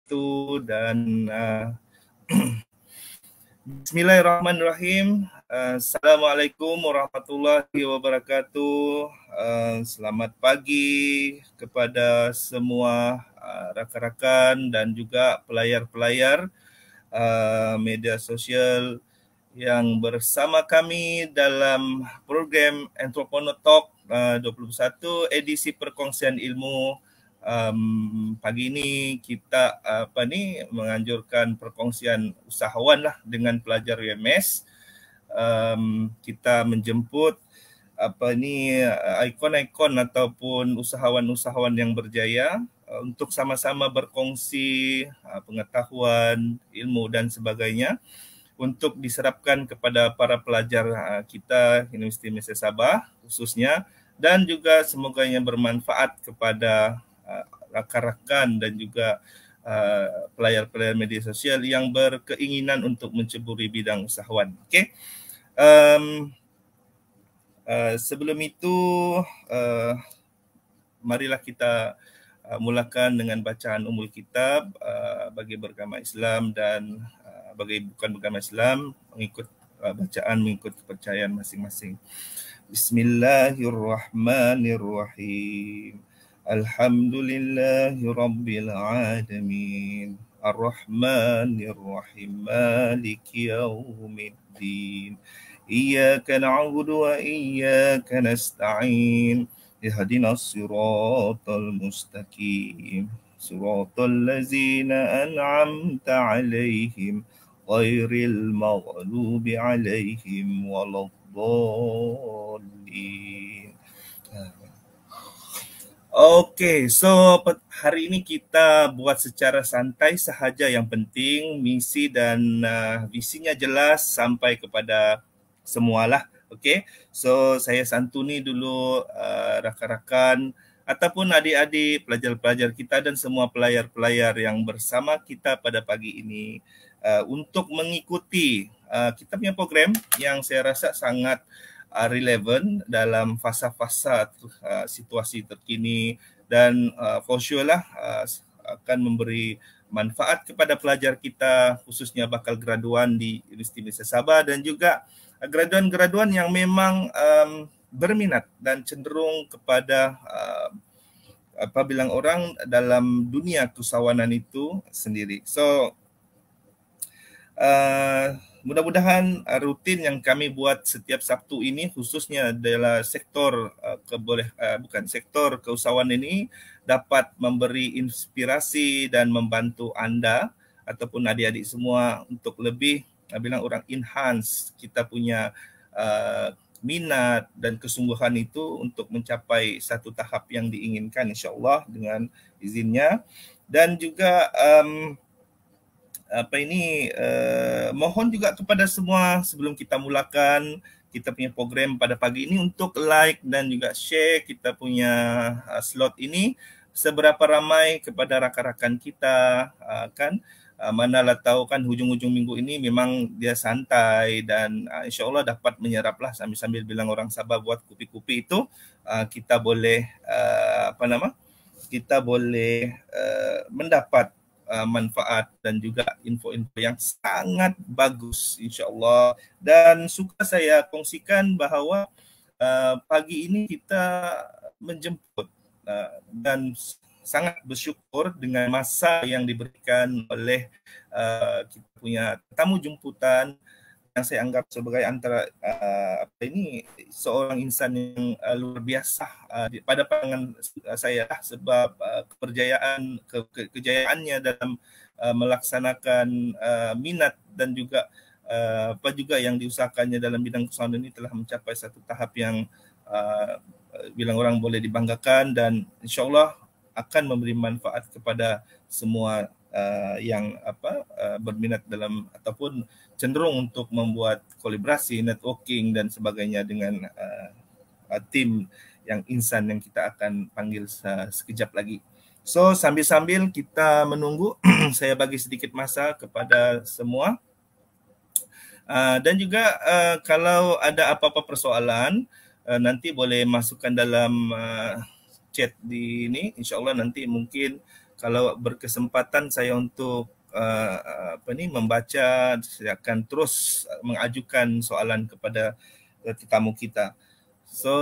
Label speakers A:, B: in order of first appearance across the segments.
A: wabarakatuh. Dan Bismillahirrahmanirrahim. Assalamualaikum warahmatullahi wabarakatuh. Selamat pagi kepada semua rakan-rakan dan juga pelayar-pelayar media sosial yang bersama kami dalam program Entrepreneur Talk 21 edisi perkongsian ilmu. Pagi ini kita menganjurkan perkongsian usahawan lah dengan pelajar UMS. Kita menjemput ikon-ikon ataupun usahawan-usahawan yang berjaya untuk sama-sama berkongsi pengetahuan, ilmu dan sebagainya untuk diserapkan kepada para pelajar kita Universiti Malaysia Sabah khususnya, dan juga semoga yang bermanfaat kepada rakan-rakan dan juga pelayar-pelayar media sosial yang berkeinginan untuk menceburi bidang usahawan. Okey. Sebelum itu, marilah kita mulakan dengan bacaan Ummul Kitab bagi beragama Islam dan bagi bukan beragama Islam mengikut bacaan mengikut kepercayaan masing-masing. Bismillahirrahmanirrahim. Alhamdulillahi Rabbil Alamin. Ar-Rahmanir-Rahim. Maliki Yawmiddin. Iyyaka na'budu wa iyyaka nasta'in. Ihdinas siratal mustaqim. Siratal ladzina an'amta 'alaihim ghairil maghdubi 'alaihim waladdallin. Okey, so hari ini kita buat secara santai sahaja, yang penting misi dan visinya jelas sampai kepada semualah. Okey, so saya santuni dulu rakan-rakan ataupun adik-adik pelajar-pelajar kita dan semua pelayar-pelayar yang bersama kita pada pagi ini untuk mengikuti kita punya program yang saya rasa sangat relevan dalam fasa-fasa situasi terkini dan for sure lah akan memberi manfaat kepada pelajar kita khususnya bakal graduan di Universiti Malaysia Sabah dan juga graduan-graduan yang memang berminat dan cenderung kepada bilang orang dalam dunia keusahawanan itu sendiri. So mudah-mudahan rutin yang kami buat setiap Sabtu ini khususnya adalah sektor sektor keusahawanan ini dapat memberi inspirasi dan membantu anda ataupun adik-adik semua untuk lebih bilang orang enhance kita punya minat dan kesungguhan itu untuk mencapai satu tahap yang diinginkan insya-Allah dengan izinnya. Dan juga mohon juga kepada semua sebelum kita mulakan kita punya program pada pagi ini untuk like dan juga share kita punya slot ini seberapa ramai kepada rakan-rakan kita manalah tahu kan hujung-hujung minggu ini memang dia santai dan insya-Allah dapat menyeraplah sambil bilang orang Sabah buat kupi-kupi itu kita boleh mendapat manfaat dan juga info-info yang sangat bagus insya-Allah. Dan suka saya kongsikan bahawa pagi ini kita menjemput dan sangat bersyukur dengan masa yang diberikan oleh kita punya tamu jemputan yang saya anggap sebagai antara seorang insan yang luar biasa pada pandangan saya sebab kejayaannya dalam melaksanakan minat dan juga apa juga yang diusahakannya dalam bidang keusahawanan ini telah mencapai satu tahap yang bilang orang boleh dibanggakan dan insya-Allah akan memberi manfaat kepada semua yang berminat dalam ataupun cenderung untuk membuat kolaborasi, networking dan sebagainya dengan tim yang insan yang kita akan panggil sekejap lagi. So sambil-sambil kita menunggu saya bagi sedikit masa kepada semua dan juga kalau ada apa-apa persoalan nanti boleh masukkan dalam chat di ini, insya-Allah nanti mungkin kalau berkesempatan saya untuk membaca, saya akan terus mengajukan soalan kepada tetamu kita. So,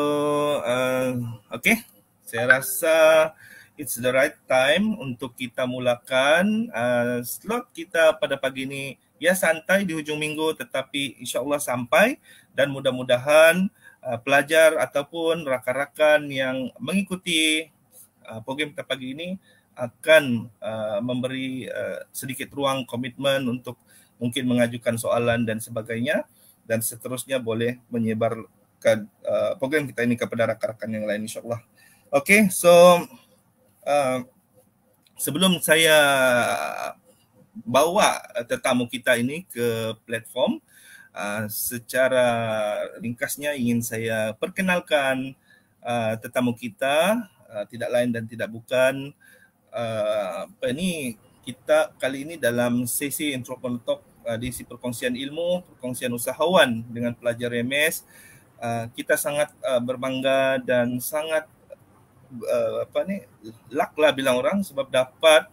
A: okay, saya rasa it's the right time untuk kita mulakan slot kita pada pagi ini. Ya, santai di hujung minggu, tetapi insyaAllah sampai, dan mudah-mudahan pelajar ataupun rakan-rakan yang mengikuti program kita pagi ini akan memberi sedikit ruang komitmen untuk mungkin mengajukan soalan dan sebagainya, dan seterusnya boleh menyebarkan program kita ini kepada rakan-rakan yang lain insyaAllah. Okay, so sebelum saya bawa tetamu kita ini ke platform, secara ringkasnya ingin saya perkenalkan tetamu kita, tidak lain dan tidak bukan kita kali ini dalam sesi Entrepreneur Talk, diisi perkongsian ilmu, perkongsian usahawan dengan pelajar MS. Kita sangat berbangga dan sangat luck lah bilang orang, sebab dapat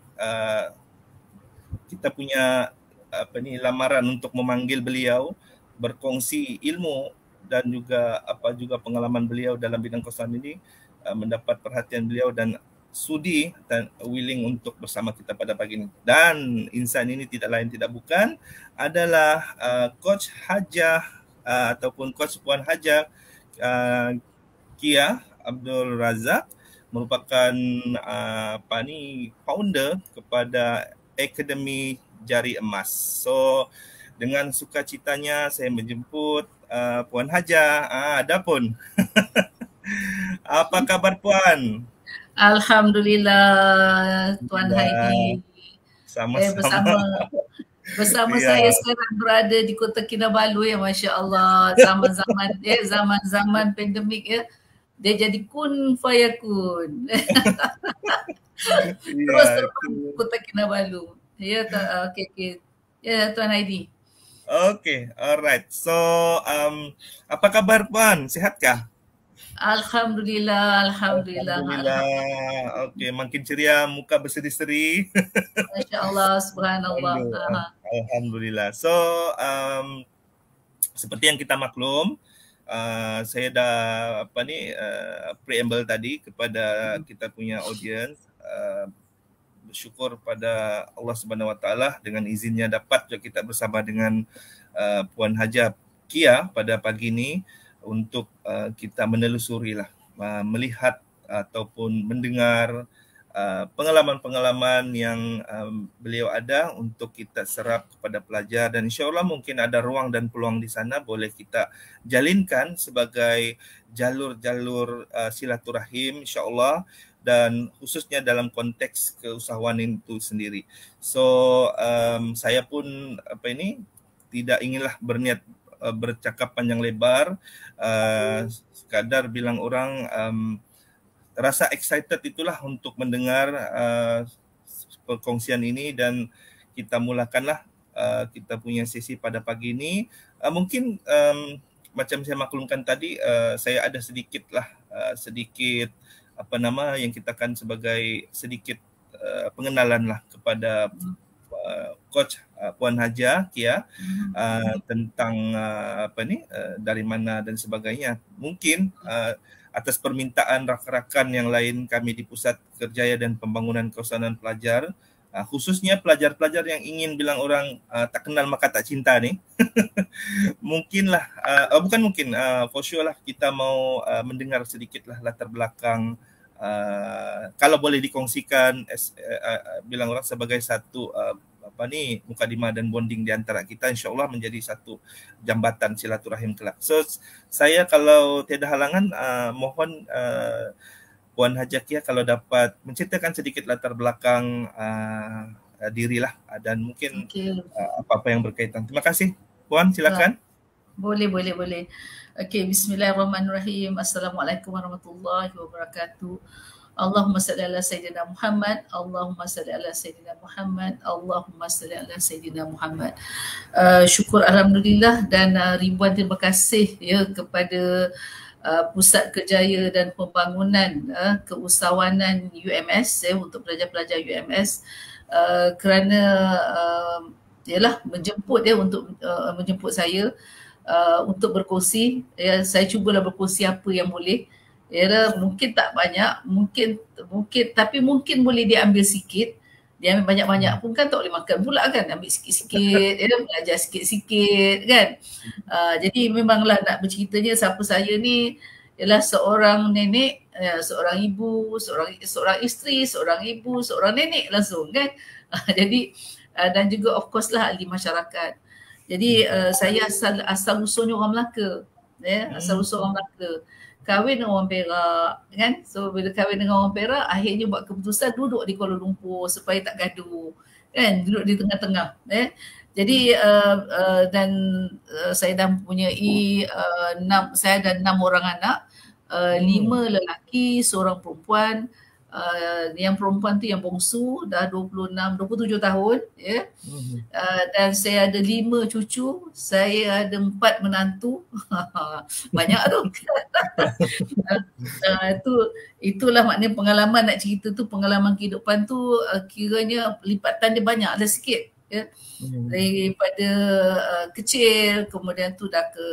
A: kita punya lamaran untuk memanggil beliau berkongsi ilmu dan juga pengalaman beliau dalam bidang keusahaan ini, mendapat perhatian beliau dan sudi dan willing untuk bersama kita pada pagi ini. Dan insan ini tidak lain tidak bukan adalah Coach Hajah ataupun Coach Puan Hajah Kia Abdul Razak, merupakan founder kepada Akademi Jari Emas. So dengan sukacitanya saya menjemput Puan Hajah. Ada pun. Apa kabar Puan?
B: Alhamdulillah Tuan Haidi.
A: Sama-sama.
B: Bersama saya sekarang berada di Kota Kinabalu, ya, Masya Allah. Zaman-zaman pandemik, ya, dia jadi kun fayakun. Terus Kota Kinabalu. Ya, okay. Ya, Tuan Haidi.
A: Okay, alright. So, apa kabar Puan? Sehatkah?
B: Alhamdulillah.
A: Okey, makin ceria, muka berseri-seri.
B: Masya-Allah, subhanallah.
A: Alhamdulillah. So, seperti yang kita maklum, saya dah preamble tadi kepada kita punya audience. Bersyukur pada Allah Subhanahu Wa Taala dengan izinnya dapat kita bersama dengan Puan Hajah Kia pada pagi ini untuk kita menelusuri lah, melihat ataupun mendengar pengalaman-pengalaman yang beliau ada untuk kita serap kepada pelajar, dan insyaAllah mungkin ada ruang dan peluang di sana boleh kita jalinkan sebagai jalur-jalur silaturahim insyaAllah, dan khususnya dalam konteks keusahawanan itu sendiri. So saya pun tidak inginlah berniat bercakap panjang lebar, sekadar bilang orang rasa excited itulah untuk mendengar perkongsian ini, dan kita mulakanlah kita punya sesi pada pagi ini. Mungkin macam saya maklumkan tadi, saya ada sedikit yang kita kan sebagai sedikit pengenalan lah kepada Coach Puan Hajah Kia tentang dari mana dan sebagainya. Mungkin atas permintaan rakan-rakan yang lain kami di Pusat Kerjaya dan Pembangunan Keusahaan Pelajar, khususnya pelajar-pelajar yang ingin bilang orang tak kenal maka tak cinta nih. For sure lah kita mau mendengar sedikit lah latar belakang, kalau boleh dikongsikan bilang orang sebagai satu mukadimah dan bonding di antara kita, insyaAllah menjadi satu jambatan silaturahim kelak. So saya kalau tiada halangan mohon Puan Hajah Kia kalau dapat menceritakan sedikit latar belakang dirilah dan mungkin apa-apa yang berkaitan. Terima kasih Puan, silakan.
B: Boleh. Okey, bismillahirrahmanirrahim. Assalamualaikum warahmatullahi wabarakatuh. Allahumma salli ala Sayyidina Muhammad, Allahumma salli ala Sayyidina Muhammad, Allahumma salli ala Sayyidina Muhammad. Syukur Alhamdulillah dan ribuan terima kasih ya kepada Pusat Kerjaya dan Pembangunan Keusahawanan UMS untuk pelajar-pelajar UMS kerana ialah menjemput untuk menjemput saya untuk berkongsi. Saya cubalah berkongsi apa yang boleh. Mungkin tak banyak, mungkin tapi mungkin boleh diambil sikit. Dia ambil banyak-banyak pun kan tak boleh makan pula kan, ambil sikit-sikit, belajar sikit-sikit kan. Jadi memanglah nak berceritanya siapa saya ni ialah seorang nenek, seorang ibu, seorang isteri, seorang ibu, seorang nenek langsung kan. Jadi dan juga of course lah ahli masyarakat. Jadi saya asal usulnya orang Melaka. Asal usul orang Melaka. Kahwin dengan orang Perak kan. So bila kahwin dengan orang Perak, akhirnya buat keputusan duduk di Kuala Lumpur supaya tak gaduh. Kan, duduk di tengah-tengah. Jadi dan saya dah mempunyai saya ada 6 orang anak, 5 lelaki, seorang perempuan. Yang perempuan tu yang bongsu dah 27 tahun ya. Dan saya ada 5 cucu, saya ada 4 menantu. Banyak tu. Itulah maknanya pengalaman nak cerita tu, pengalaman kehidupan tu kiranya lipatan dia banyak ada sikit ya. Daripada kecil, kemudian tu dah ke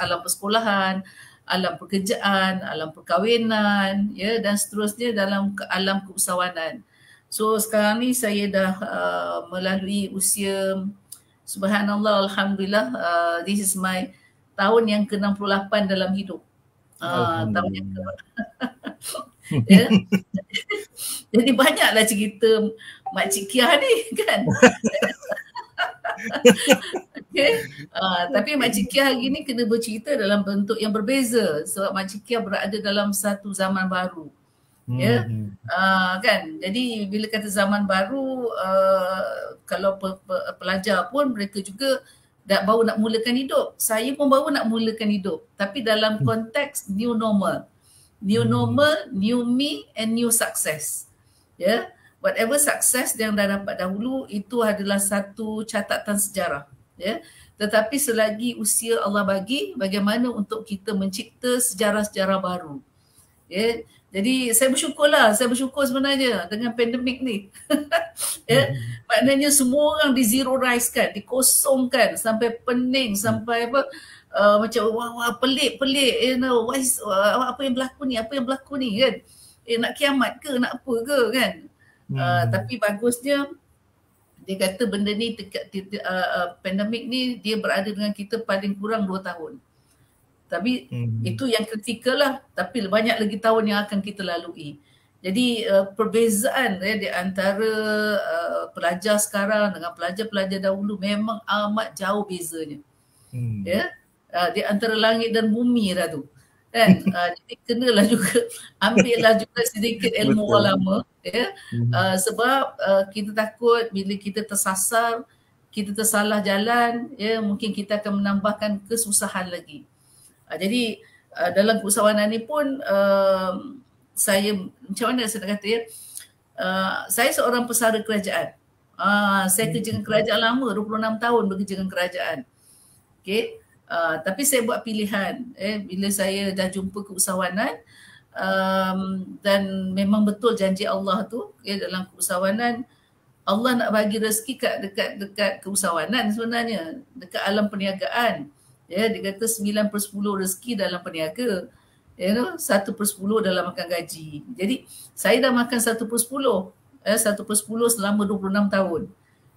B: alam persekolahan, alam pekerjaan, alam perkahwinan ya, dan seterusnya dalam alam keusahawanan. So sekarang ni saya dah melalui usia, subhanallah, alhamdulillah, this is my tahun yang ke-68 dalam hidup. Tahun yang ke ya. Jadi banyaklah cerita Makcik Kia ni kan. Okay. Tapi Makcik Kia hari ni kena bercerita dalam bentuk yang berbeza sebab Makcik Kia berada dalam satu zaman baru. Ya. Kan. Jadi bila kata zaman baru, kalau pelajar pun mereka juga baru nak mulakan hidup. Saya pun baru nak mulakan hidup. Tapi dalam konteks new normal. New normal, new me and new success. Ya. Whatever success yang dah dapat dahulu itu adalah satu catatan sejarah. Ya. Tetapi selagi usia Allah bagi, bagaimana untuk kita mencipta sejarah-sejarah baru. Ya. Jadi saya bersyukur sebenarnya dengan pandemik ni. Ya. Maknanya semua orang di zero rise kan, dikosongkan sampai pening, sampai macam wah pelik you know, apa yang berlaku ni kan. Nak kiamat ke, nak apa ke kan. Tapi bagusnya dia kata benda ni pandemik ni dia berada dengan kita paling kurang 2 tahun. Tapi itu yang kritikal lah, tapi banyak lagi tahun yang akan kita lalui. Jadi perbezaan di antara pelajar sekarang dengan pelajar-pelajar dahulu memang amat jauh bezanya. Ya, di antara langit dan bumi dah tu. Kan? Jadi kenalah juga ambillah juga sedikit ilmu orang lama ya. Sebab kita takut bila kita tersasar, kita tersalah jalan ya, mungkin kita akan menambahkan kesusahan lagi. Jadi dalam keusahawanan ni pun saya macam mana saya nak kata ya, saya seorang pesara kerajaan. Saya kerja dengan kerajaan lama, 26 tahun bekerja dengan kerajaan. Okay. Tapi saya buat pilihan bila saya dah jumpa keusahawanan, dan memang betul janji Allah tu dalam keusahawanan, Allah nak bagi rezeki dekat keusahawanan sebenarnya, dekat alam perniagaan. Ya, dia kata 9/10 rezeki dalam peniaga, 1/10 dalam makan gaji. Jadi saya dah makan 1/10, 1/10 selama 26 tahun.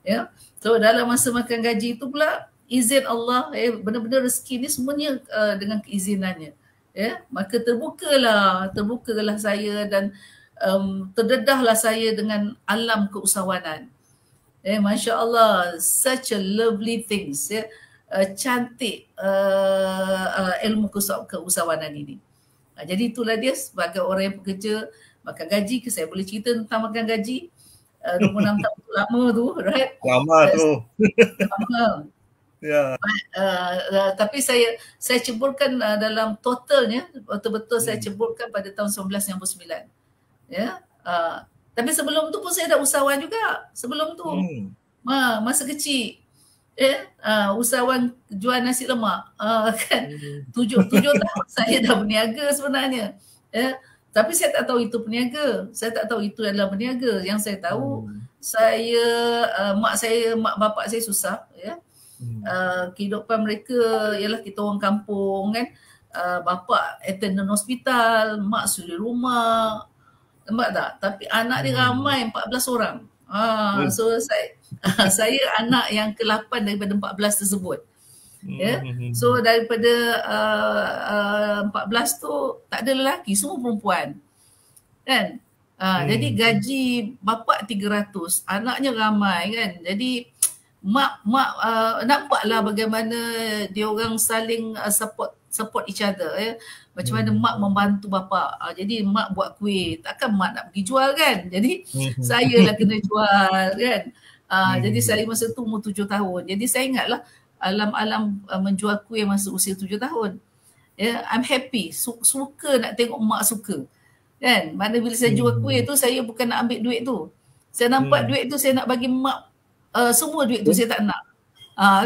B: Ya. So dalam masa makan gaji itu pula izin Allah, benar-benar rezeki ni semuanya dengan keizinannya. Ya, maka terbukalah saya dan terdedahlah saya dengan alam keusahawanan. Masya Allah, such a lovely things. Ya. Cantik ilmu keusahawanan ini. Jadi itulah dia sebagai orang yang bekerja makan gaji. Saya boleh cerita tentang makan gaji 26 tahun lama tu, right?
A: Lama tu.
B: Lama. Ya. Tapi saya ceburkan dalam totalnya, betul-betul saya ceburkan pada tahun 1999. Ya. Tapi sebelum tu pun saya dah usahawan juga. Sebelum tu masa kecil. Usahawan jual nasi lemak, kan.
A: Hmm.
B: 7 tahun saya dah berniaga sebenarnya. Tapi saya tak tahu itu peniaga. Saya tak tahu itu adalah peniaga. Yang saya tahu,
A: Hmm.
B: saya, mak bapak saya susah, ya.
A: Hmm.
B: Kehidupan mereka ialah kita orang kampung kan. Bapa attendant hospital, mak suri rumah. Nampak tak? Tapi anak dia
A: Hmm.
B: ramai 14 orang.
A: Ui.
B: So saya saya anak yang ke-8 daripada 14 tersebut. Ya. So
A: Hmm.
B: daripada 14 tu tak ada lelaki, semua perempuan. Kan? Jadi
A: Hmm.
B: gaji bapa 300, anaknya ramai kan. Jadi mak nampaklah bagaimana dia orang saling support each other, ya. Macam mana mak
A: Hmm.
B: membantu bapa. Jadi mak buat kuih, takkan mak nak pergi jual kan. Jadi
A: Hmm.
B: saya lah kena jual kan. Jadi saya
A: Hmm.
B: masa tu umur 7 tahun. Jadi saya ingatlah alam-alam menjual kuih masa usia 7 tahun. Ya, I'm happy. Suka nak tengok mak suka. Kan? Mana bila saya jual kuih
A: Hmm.
B: tu, saya bukan nak ambil duit tu. Saya nampak
A: Hmm.
B: duit tu saya nak bagi mak, semua duit tu
A: Hmm.
B: saya tak nak.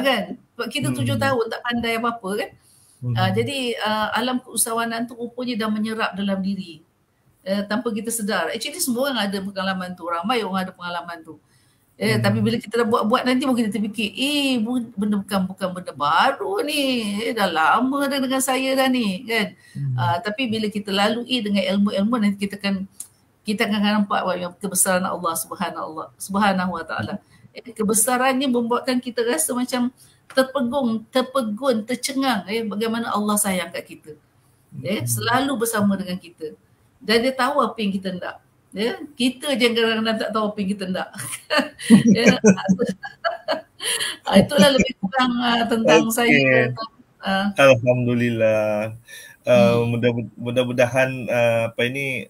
B: Kan? Sebab kita 7
A: Hmm.
B: tahun tak pandai apa-apa kan.
A: Hmm.
B: Jadi alam keusahawanan tu rupanya dah menyerap dalam diri. Tanpa kita sedar. Actually semua orang ada pengalaman tu. Ramai orang ada pengalaman tu. Tapi
A: Hmm.
B: bila kita dah buat-buat nanti mungkin kita fikir, benda bukan benda baru ni. Dah lama dah dengan saya dah ni kan.
A: Hmm.
B: Tapi bila kita lalui dengan ilmu-ilmu nanti kita akan nampak kebesaran Allah Subhanahu Wa Taala. Kebesarannya membuatkan kita rasa macam terpegun, tercengang bagaimana Allah sayang kat kita.
A: Hmm.
B: Selalu bersama dengan kita. Dan dia tahu apa yang kita nak. Kita je kadang-kadang tak tahu apa yang kita nak. ya. Itulah lebih kurang tentang saya.
A: Okey. Alhamdulillah.
B: Hmm.
A: Mudah-mudahan apa ini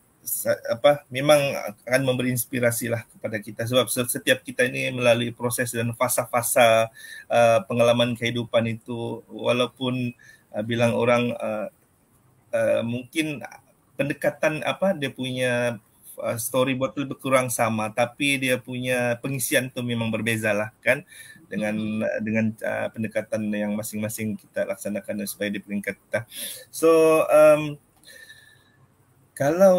A: memang akan memberi inspirasi lah kepada kita, sebab setiap kita ini melalui proses dan fasa-fasa pengalaman kehidupan itu, walaupun bilang orang mungkin pendekatan dia punya storyboard tu lebih kurang sama, tapi dia punya pengisian tu memang berbeza lah kan, dengan pendekatan yang masing-masing kita laksanakan supaya di peringkat kita. So kalau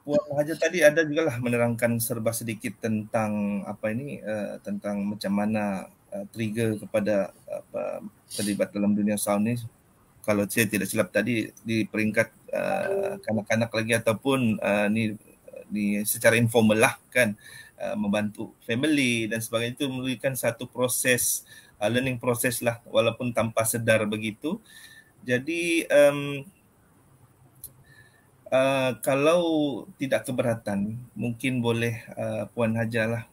A: Puan Haja tadi ada juga lah menerangkan serba sedikit tentang tentang macam mana trigger kepada terlibat dalam dunia sound ni. Kalau saya tidak silap tadi di peringkat kanak-kanak lagi ataupun ni secara informal lah kan, membantu family dan sebagainya, itu memerlukan satu proses learning proses lah, walaupun tanpa sedar begitu. Jadi kalau tidak keberatan, mungkin boleh Puan Haja lah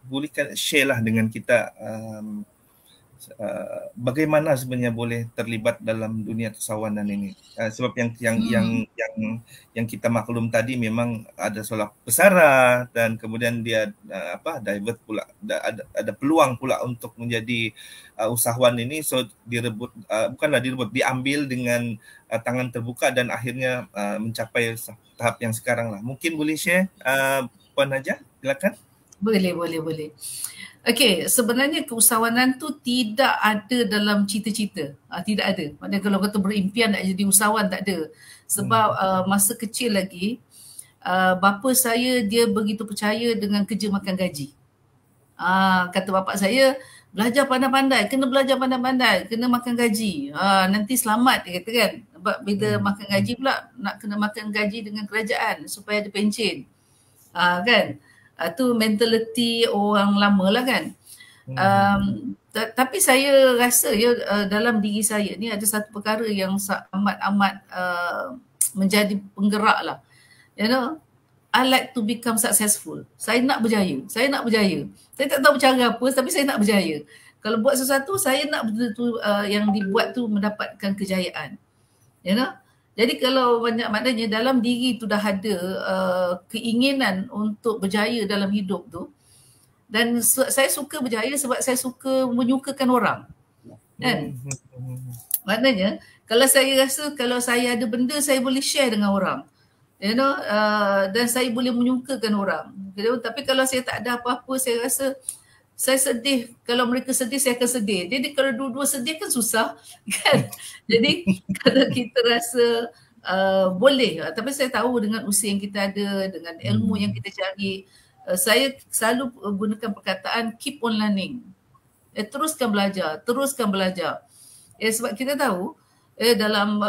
A: bolehkan share lah dengan kita bagaimana sebenarnya boleh terlibat dalam dunia kesawanan ini. Sebab yang kita maklum tadi memang ada solat besara dan kemudian dia divert pula, ada peluang pula untuk menjadi usahawan ini. So diambil dengan tangan terbuka dan akhirnya mencapai tahap yang sekarang lah. Mungkin boleh share Puan Haja, silakan.
B: Boleh. Okey, sebenarnya keusahawanan tu tidak ada dalam cita-cita. Tidak ada. Maknanya kalau kata berimpian nak jadi usahawan, tak ada. Sebab masa kecil lagi, bapa saya dia begitu percaya dengan kerja makan gaji. Kata bapak saya, belajar pandai-pandai, kena belajar pandai-pandai, kena makan gaji. Nanti selamat, dia kata kan. Sebab bila makan gaji pula, nak kena makan gaji dengan kerajaan supaya ada pencen. Kan? Tu mentaliti orang lama lah kan. Tapi saya rasa dalam diri saya ni ada satu perkara yang amat-amat menjadi penggerak lah. You know, I like to become successful. Saya nak berjaya. Saya tak tahu cara apa, tapi saya nak berjaya. Kalau buat sesuatu, saya nak benda tu yang dibuat tu mendapatkan kejayaan. You know? Jadi kalau maknanya dalam diri tu dah ada keinginan untuk berjaya dalam hidup tu, dan saya suka berjaya sebab saya suka menyukakan orang. Kan? Maknanya kalau saya rasa kalau saya ada benda, saya boleh share dengan orang. You know, dan saya boleh menyukakan orang. Tapi kalau saya tak ada apa-apa, saya rasa Saya sedih, kalau mereka sedih saya akan sedih. Jadi kalau dua-dua sedih kan susah kan. Jadi kalau kita rasa boleh, tapi saya tahu dengan usia yang kita ada, dengan ilmu yang kita cari, saya selalu gunakan perkataan keep on learning. Teruskan belajar, teruskan belajar. Sebab kita tahu dalam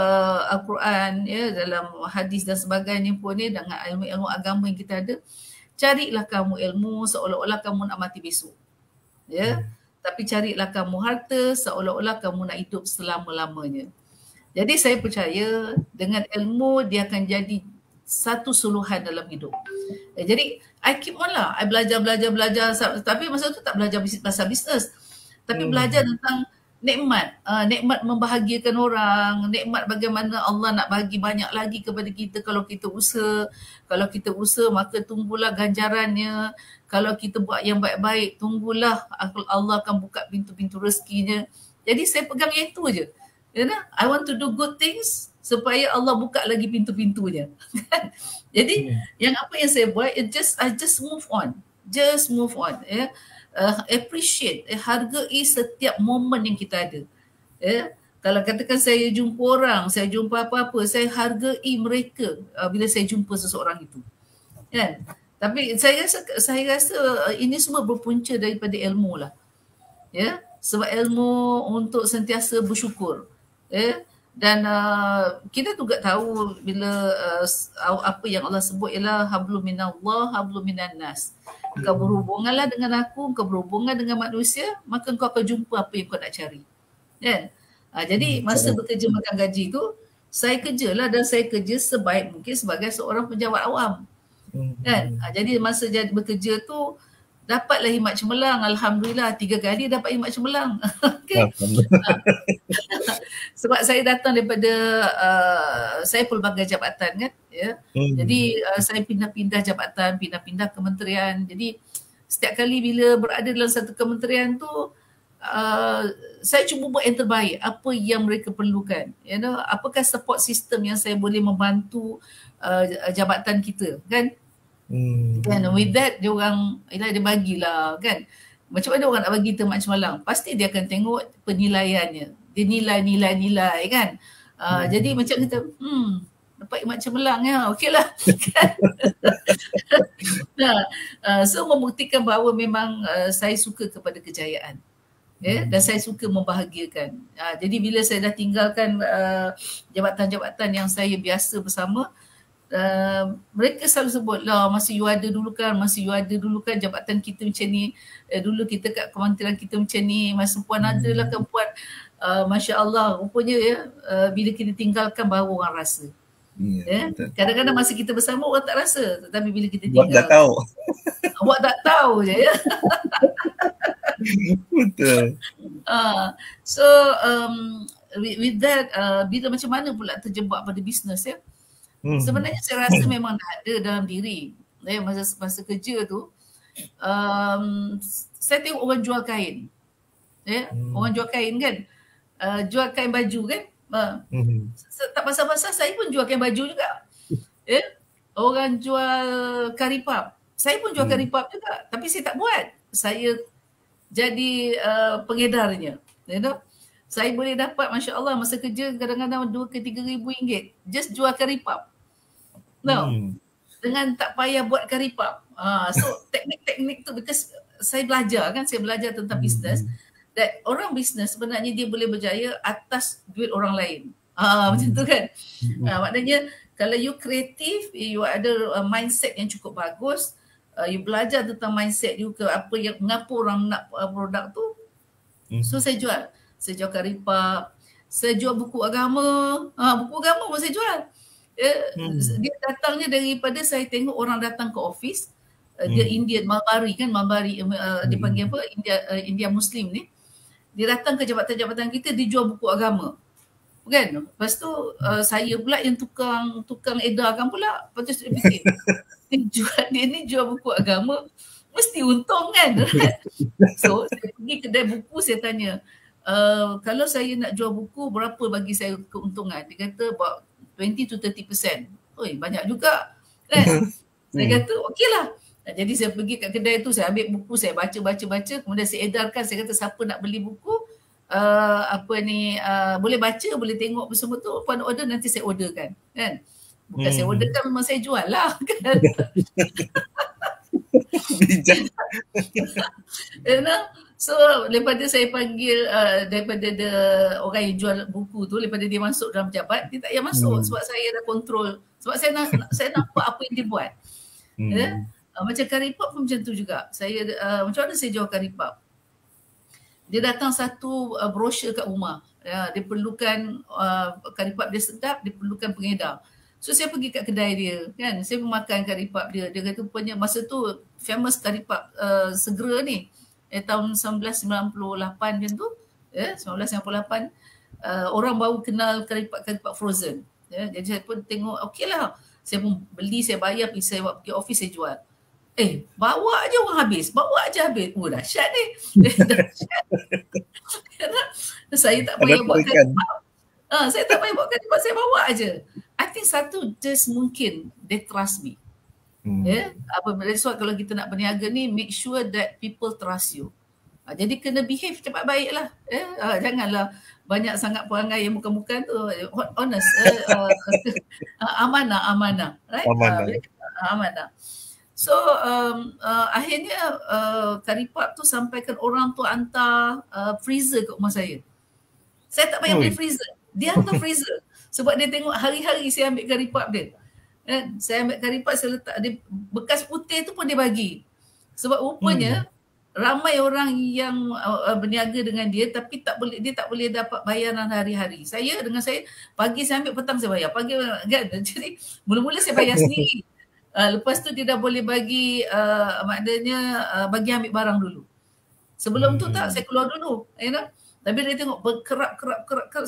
B: Al-Quran, dalam hadis dan sebagainya pun dengan ilmu-ilmu agama yang kita ada, carilah kamu ilmu seolah-olah kamu nak mati besok. Tapi carilah kamu harta seolah-olah kamu nak hidup selama-lamanya. Jadi saya percaya dengan ilmu dia akan jadi satu suluhan dalam hidup. Jadi I keep on lah, I belajar, tapi masa tu tak belajar pasal bisnes, tapi belajar tentang nikmat, nikmat membahagiakan orang, nikmat bagaimana Allah nak bagi banyak lagi kepada kita kalau kita usaha. Kalau kita usaha maka tunggulah ganjarannya. Kalau kita buat yang baik-baik, tunggulah Allah akan buka pintu-pintu rezekinya. Jadi saya pegang yang itu je. I want to do good things supaya Allah buka lagi pintu-pintunya. Jadi yang apa yang saya buat, I just move on. Just move on. Appreciate, hargai setiap momen yang kita ada. Kalau katakan saya jumpa orang, saya jumpa apa-apa, saya hargai mereka bila saya jumpa seseorang itu. Kan? Tapi saya rasa ini semua berpunca daripada ilmu lah. Sebab ilmu untuk sentiasa bersyukur. Dan kita juga tahu bila apa yang Allah sebut ialah hablum minallah, hablum minan nas. Kau berhubunganlah dengan aku, kau berhubungan dengan manusia, maka kau akan jumpa apa yang kau nak cari. Kan? Jadi masa bekerja makan gaji tu, saya kerjalah dan saya kerja sebaik mungkin sebagai seorang pejabat awam. Kan? Jadi masa jadi bekerja tu, dapatlah khidmat cemerlang. Alhamdulillah 3 kali dapat khidmat cemerlang. Okay. Sebab saya datang daripada saya pelbagai jabatan kan. Jadi saya pindah-pindah jabatan, pindah-pindah kementerian. Jadi setiap kali bila berada dalam satu kementerian tu, saya cuba buat yang terbaik apa yang mereka perlukan. Apakah support system yang saya boleh membantu jabatan kita kan. Kan with that dia orang dia bagilah kan. Macam mana orang nak bagi kita khidmat cemerlang? Pasti dia akan tengok penilaiannya. Dia nilai kan. Jadi macam kita dapat khidmat cemerlang ya. Okeylah. So membuktikan bahawa memang saya suka kepada kejayaan. Dan saya suka membahagiakan. Jadi bila saya dah tinggalkan jabatan-jabatan yang saya biasa bersama, mereka selalu sebut lah masa you ada dulu kan jabatan kita macam ni, dulu kita kat kementerian kita macam ni, masa puan ada lah kan puan, Masya Allah rupanya bila kita tinggalkan baru orang rasa. Kadang-kadang masa kita bersama orang tak rasa, tetapi bila kita tinggal awak tak tahu je ya. Betul. So with that, bila macam mana pula terjebak pada bisnes ya. Sebenarnya saya rasa memang dah ada dalam diri. Masa kerja tu, saya tengok orang jual kain. Orang jual kain kan. Jual kain baju kan. Tak pasal-pasal saya pun jual kain baju juga. Orang jual karipap. Saya pun jual karipap juga. Tapi saya tak buat. Saya jadi pengedarnya. Saya boleh dapat Masya Allah masa kerja kadang-kadang 2 ke 3 ribu ringgit. Just jual karipap. Dengan tak payah buat karipap. So teknik-teknik tu because saya belajar tentang bisnes. That orang bisnes sebenarnya dia boleh berjaya atas duit orang lain. Macam tu kan. Maknanya kalau you kreatif, you ada mindset yang cukup bagus, you belajar tentang mindset you ke apa yang mengapa orang nak produk tu. So saya jual karipap, saya jual buku agama. Buku agama pun saya jual. Dia datangnya daripada saya tengok orang datang ke office, dia Indian, Malbari kan, dia panggil apa, India Muslim ni. Dia datang ke jabatan-jabatan kita, dia jual buku agama. Kan? Lepas tu saya pula yang tukang edarkan pula. Lepas tu saya fikir, dia ni jual buku agama, mesti untung kan? So saya pergi kedai buku, saya tanya, kalau saya nak jual buku, berapa bagi saya keuntungan? Dia kata about 20 to 30%. Oi, banyak juga kan. Saya kata okeylah. Jadi saya pergi kat kedai tu, saya ambil buku, saya baca, kemudian saya edarkan, saya kata siapa nak beli buku, boleh baca, boleh tengok semua tu, upon order nanti saya orderkan, kan. Bukan saya orderkan, memang saya jual lah, kan.
A: Bijak.
B: You know? So daripada saya panggil daripada orang yang jual buku tu, daripada dia masuk dalam pejabat, dia tak payah masuk sebab saya dah kontrol, sebab saya nampak apa yang dia buat. Macam Karipap pun macam tu juga. Saya macam mana saya jual Karipap? Dia datang satu brosur kat rumah. Dia perlukan Karipap dia sedap, dia perlukan pengedar. So saya pergi kat kedai dia, kan. Saya makan Karipap dia. Dia kata punya masa tu famous Karipap segera ni. Tahun 1998 macam tu. 1998 orang baru kenal Karipap frozen. Jadi saya pun tengok okeylah. Saya pun beli, saya bayar, saya pergi office, saya jual. Bawa aja orang habis. Bawa aja habis. Dahsyat ni. Dahsyat. Saya tak payah buat Karipap. Saya tak payah buat Karipap, saya bawa aja. I think satu, just mungkin they trust me. Sebab kalau kita nak berniaga ni, make sure that people trust you. Jadi kena behave cepat baik lah. Janganlah banyak sangat perangai yang bukan-bukan tu. Honest. Amanah. Right? Amanah. So akhirnya Karipap tu sampaikan orang tu hantar freezer kat rumah saya. Saya tak payah beli freezer. Dia hantar freezer. Sebab dia tengok hari-hari saya ambil Karipap dia. Saya ambil Karipap, saya letak dia, bekas putih tu pun dia bagi. Sebab rupanya ramai orang yang berniaga dengan dia tapi dia tak boleh dapat bayaran hari-hari. Dengan saya pagi saya ambil, petang saya bayar. Pagi kan. Jadi mula-mula saya bayar sendiri. Lepas tu dia dah boleh bagi maknanya bagi ambil barang dulu. Sebelum tu tak, saya keluar dulu, you know. Tapi dia tengok berkerap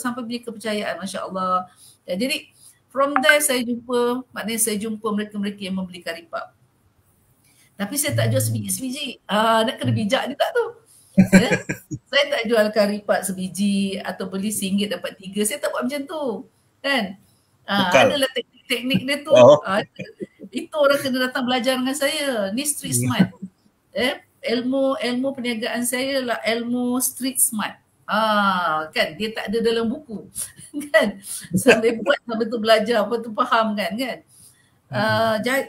B: sampai punya kepercayaan, masya-Allah. Jadi from there saya jumpa mereka-mereka yang membeli Karipap. Tapi saya tak jual sebiji. Nak kena bijak ni tak tu. Saya tak jual Karipap sebiji atau beli RM1 dapat 3. Saya tak buat macam tu. Kan? Adalah teknik dia tu. Itu orang kena datang belajar dengan saya. Ni street smart. Ilmu perniagaan saya lah ilmu street smart. Kan dia tak ada dalam buku. Kan? Sampai buat sampai tu belajar, apa tu faham kan.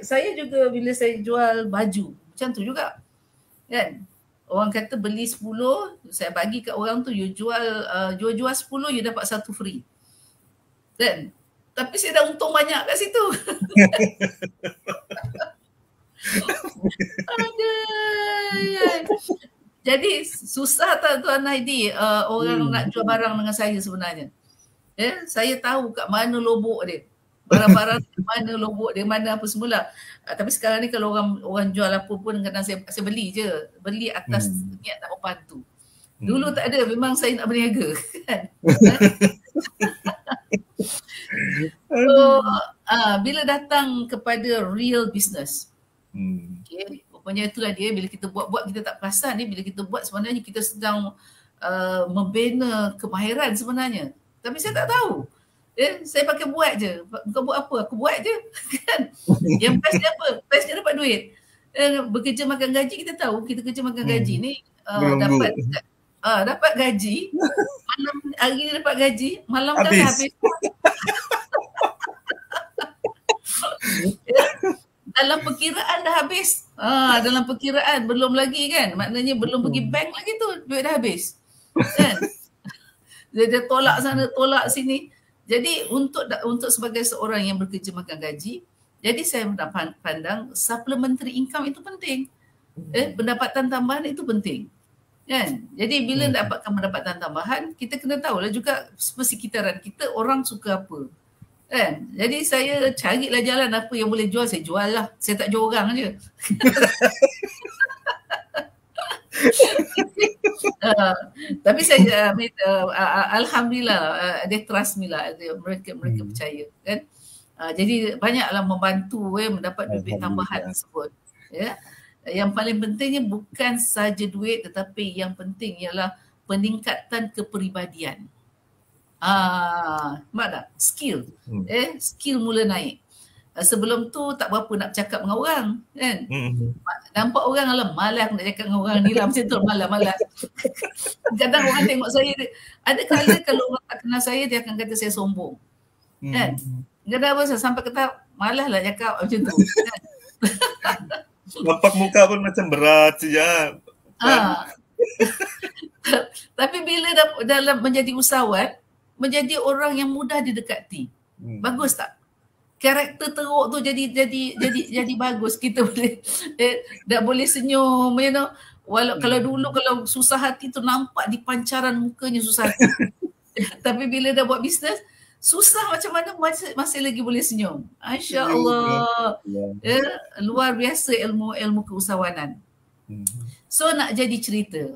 B: Saya juga bila saya jual baju macam tu juga. Kan? Orang kata beli 10, saya bagi kat orang tu, you jual 10, you dapat 1 free. Kan? Tapi saya dah untung banyak kat situ. Jadi susah tak Tuan Haidi orang nak jual barang dengan saya sebenarnya. Saya tahu kat mana lobok dia. Barang-barang mana lobok dia, mana apa semula. Tapi sekarang ni kalau orang jual apa pun kadang saya beli je. Beli atas niat nak membantu. Dulu tak ada, memang saya nak berniaga. Kan? So, bila datang kepada real business, rupanya itulah dia, bila kita buat kita tak perasan ni, bila kita buat sebenarnya kita sedang membina kemahiran sebenarnya. Tapi saya tak tahu. Saya pakai buat je. Kau buat apa? Aku buat je. Kan? Yang best dia apa? Best dia dapat duit. Bekerja makan gaji, kita tahu kita kerja makan gaji ni dapat gaji, malam hari ni dapat gaji, malam dah habis. Dalam perkiraan dah habis. Dalam perkiraan belum lagi kan. Maknanya belum pergi bank lagi tu, duit dah habis. Kan? Dia tolak sana, tolak sini. Jadi untuk sebagai seorang yang bekerja makan gaji, jadi saya pandang supplementary income itu penting. Pendapatan tambahan itu penting. Kan? Jadi bila dapatkan pendapatan tambahan, kita kena tahulah juga persekitaran kita orang suka apa. Kan? Jadi saya carilah jalan apa yang boleh jual, saya jual lah. Saya tak jual orang je. Tapi saya alhamdulillah they trust me lah, mereka percaya kan. Jadi banyaklah membantu mendapat duit tambahan tersebut. Yang paling pentingnya bukan saja duit, tetapi yang penting ialah peningkatan kepribadian. Mak tak? Skill. Skill mula naik. sebelum tu tak berapa nak bercakap dengan orang kan. Nampak orang alam malas nak cakap dengan orang ni lah, macam tu, malas. Kadang orang tengok saya, ada kali kalau orang tak kenal saya dia akan kata saya sombong kan. Kadang apa sampai kata malas lah cakap macam tu kan.
A: Nampak muka pun macam berat saja.
B: Tapi bila dalam menjadi usahawan, menjadi orang yang mudah didekati. Bagus tak? Karakter teruk tu jadi bagus. Kita boleh dah boleh senyum, you know. Kalau dulu kalau susah hati tu nampak di pancaran mukanya susah hati. Tapi bila dah buat bisnes, susah macam mana masih lagi boleh senyum. Masya-Allah. Luar biasa ilmu keusahawanan. So nak jadi cerita.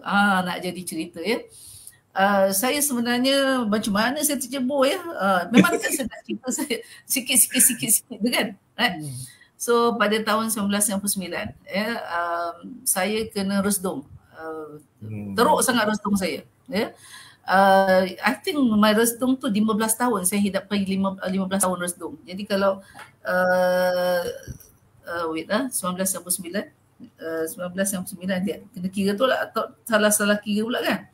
B: Ya. Saya sebenarnya macam mana saya tercebur ya. Memang kan saya nak cerita saya sikit tu kan. So pada tahun 1999 ya, saya kena resdung. Teruk sangat resdung saya ya. I think my resdung tu 15 tahun saya hidup pergi 15 tahun resdung. Jadi kalau 1999 dia kena kira tu lah atau salah kira pula kan.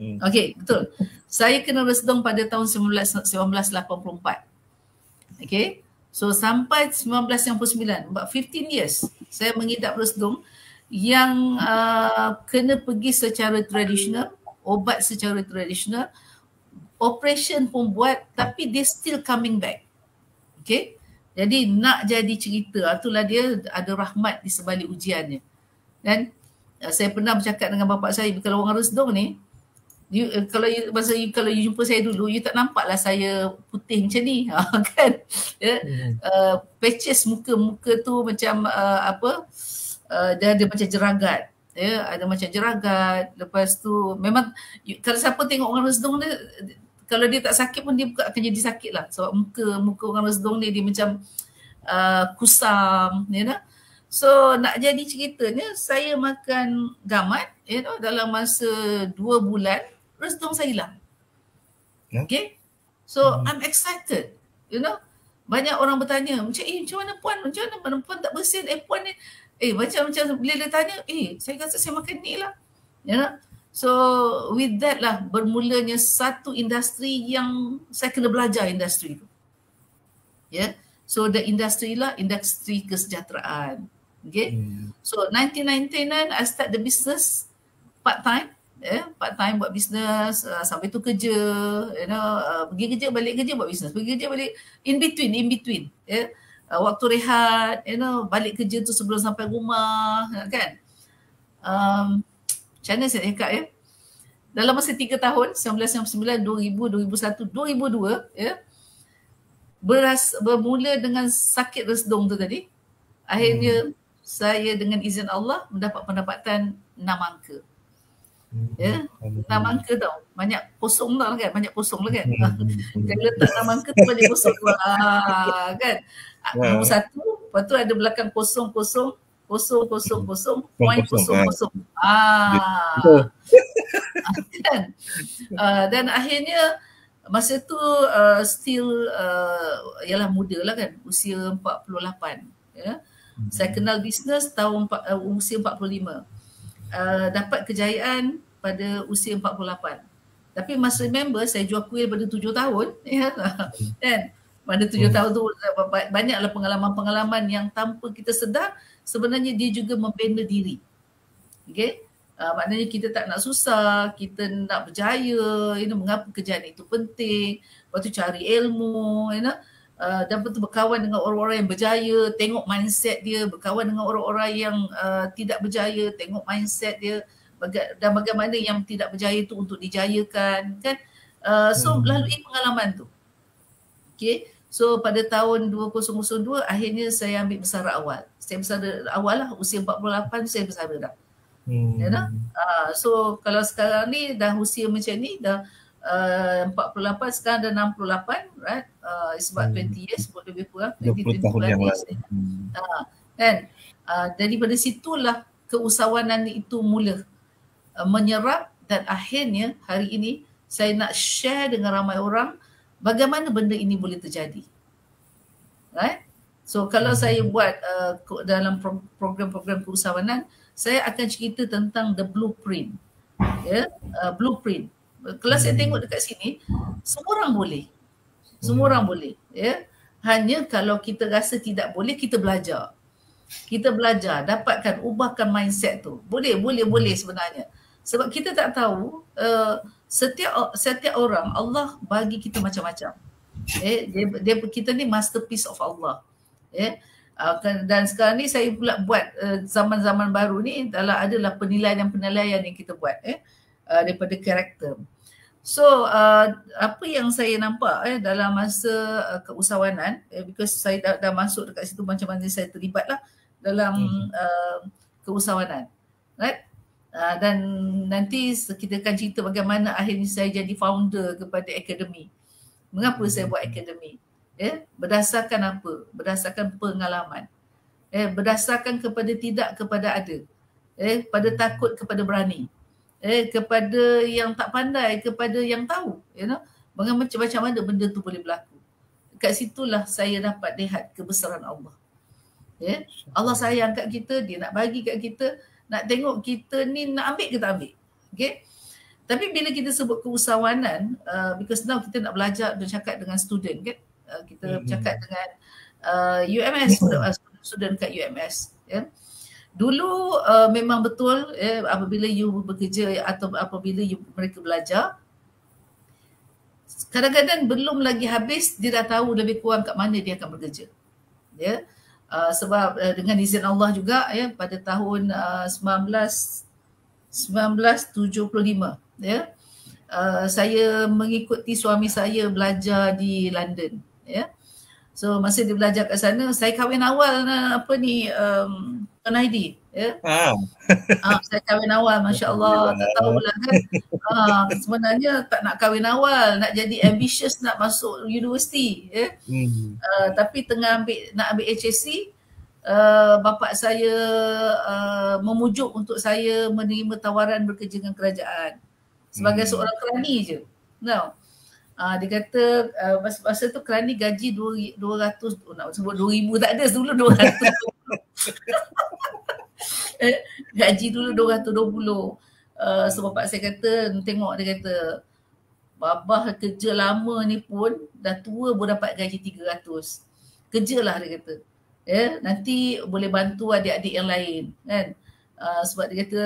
B: Okey, betul. Saya kena resdung pada tahun 1984. Okey. So sampai 1999, about 15 years saya mengidap resdung yang kena pergi secara tradisional, obat secara tradisional, operation pun buat tapi they still coming back. Okey. Jadi nak jadi cerita, itulah dia ada rahmat di sebalik ujiannya. Dan saya pernah bercakap dengan bapa saya, kalau orang resdung ni, kalau you jumpa saya dulu, you tak nampaklah saya putih macam ni, kan? Patches muka tu macam dia ada macam jeragat, ya, ada macam jeragat. Lepas tu memang kalau siapa tengok orang resdung ni, kalau dia tak sakit pun dia akan jadi sakit lah. Sebab muka orang resdung ni dia macam kusam, you know. So nak jadi ceritanya, saya makan gamat, you know, dalam masa 2 bulan, resdung saya hilang. Okay. So I'm excited, you know. Banyak orang bertanya, macam mana puan? Macam mana puan tak bersin? Puan ni, macam bila dia tanya, saya kata saya makan ni lah, you know. So with that lah bermulanya satu industri yang saya kena belajar industri tu. Yeah. So the industri lah industri kesejahteraan. Okay. So 1999 I start the business part time. Part time buat bisnes, sampai tu kerja, you know, pergi kerja balik kerja buat bisnes, pergi kerja balik, in between waktu rehat, you know, balik kerja tu sebelum sampai rumah kan. Macam mana saya cakap ya, dalam masa 3 tahun 1999, 2000, 2001, 2002 ya, bermula dengan sakit resdung tu tadi. Akhirnya saya dengan izin Allah mendapat pendapatan 6 angka. Ya, 6 angka tau. Banyak kosong lah kan, Kalau letak 6 angka tu banyak kosong lah kan. Nombor 1, lepas tu ada belakang kosong, point kosong. Kan? Dan akhirnya masa tu still ialah muda lah kan, usia 48 ya. Saya kenal bisnes tahun usia 45. Dapat kejayaan pada usia 48. Tapi masa member saya jual kuih pada 7 tahun ya. Kan? Pada 7 tahun tu banyaklah pengalaman-pengalaman yang tanpa kita sedar sebenarnya dia juga membina diri. Okay? Maknanya kita tak nak susah, kita nak berjaya, you know, mengapa kerjaan itu penting, lepas tu cari ilmu, you know, dan betul berkawan dengan orang-orang yang berjaya, tengok mindset dia, berkawan dengan orang-orang yang tidak berjaya, tengok mindset dia, dan bagaimana yang tidak berjaya itu untuk dijayakan, kan. So lalui pengalaman tu. Okay. So pada tahun 2002 akhirnya saya ambil bersara awal. Saya bersara awal lah, usia 48 saya bersara dah. You know? So kalau sekarang ni dah usia macam ni, dah 48, sekarang dah 68, right? It's about 20 years, lebih kurang
A: 20 tahun yang lalu.
B: Kan? Daripada situlah keusahawanan itu mula menyerap, dan akhirnya hari ini saya nak share dengan ramai orang bagaimana benda ini boleh terjadi. Right? So kalau saya buat dalam program-program keusahawanan, saya akan cerita tentang the blueprint. Blueprint. Kalau saya tengok dekat sini, semua orang boleh. Semua orang boleh. Hanya kalau kita rasa tidak boleh, kita belajar. Kita belajar, dapatkan, ubahkan mindset tu. Boleh sebenarnya. Sebab kita tak tahu, setiap orang Allah bagi kita macam-macam. Kita ni masterpiece of Allah. Dan sekarang ni saya pula buat zaman-zaman baru ni adalah penilaian yang kita buat daripada karakter. So apa yang saya nampak dalam masa keusahawanan, because saya dah masuk dekat situ, macam mana saya terlibat lah dalam keusahawanan, right? Dan nanti kita akan cerita bagaimana akhirnya saya jadi founder kepada akademi. Mengapa saya buat akademi? Berdasarkan apa? Berdasarkan pengalaman. Berdasarkan kepada tidak kepada ada. Pada takut kepada berani. Kepada yang tak pandai kepada yang tahu. Macam mana benda tu boleh berlaku. Kat situlah saya dapat lihat kebesaran Allah. Allah sayang kat kita, dia nak bagi kat kita, nak tengok kita ni nak ambil ke tak ambil. Okay? Tapi bila kita sebut keusahawanan, because now kita nak belajar bercakap dengan student kan. Kita bercakap dengan UMS, student kat UMS. Dulu memang betul apabila you bekerja atau apabila mereka belajar, kadang-kadang belum lagi habis dia dah tahu lebih kurang kat mana dia akan bekerja. Sebab dengan izin Allah juga pada tahun 1975 saya mengikuti suami saya belajar di London. So masa dia belajar kat sana, saya kahwin awal Tuan Heidi. Saya kahwin awal, Masya Allah. Tak tahulah kan. Sebenarnya tak nak kahwin awal, nak jadi ambitious, nak masuk universiti. Tapi nak ambil HSC, bapa saya memujuk untuk saya menerima tawaran bekerja dengan kerajaan sebagai seorang kerani je. Dia kata masa tu kerani gaji 200, nak sebut 2,000 tak ada, dulu 200. Gaji dulu 220. So bapak saya kata, tengok, dia kata babah kerja lama ni pun dah tua pun dapat gaji 300. Kerjalah, dia kata. Nanti boleh bantu adik-adik yang lain kan. Sebab dia kata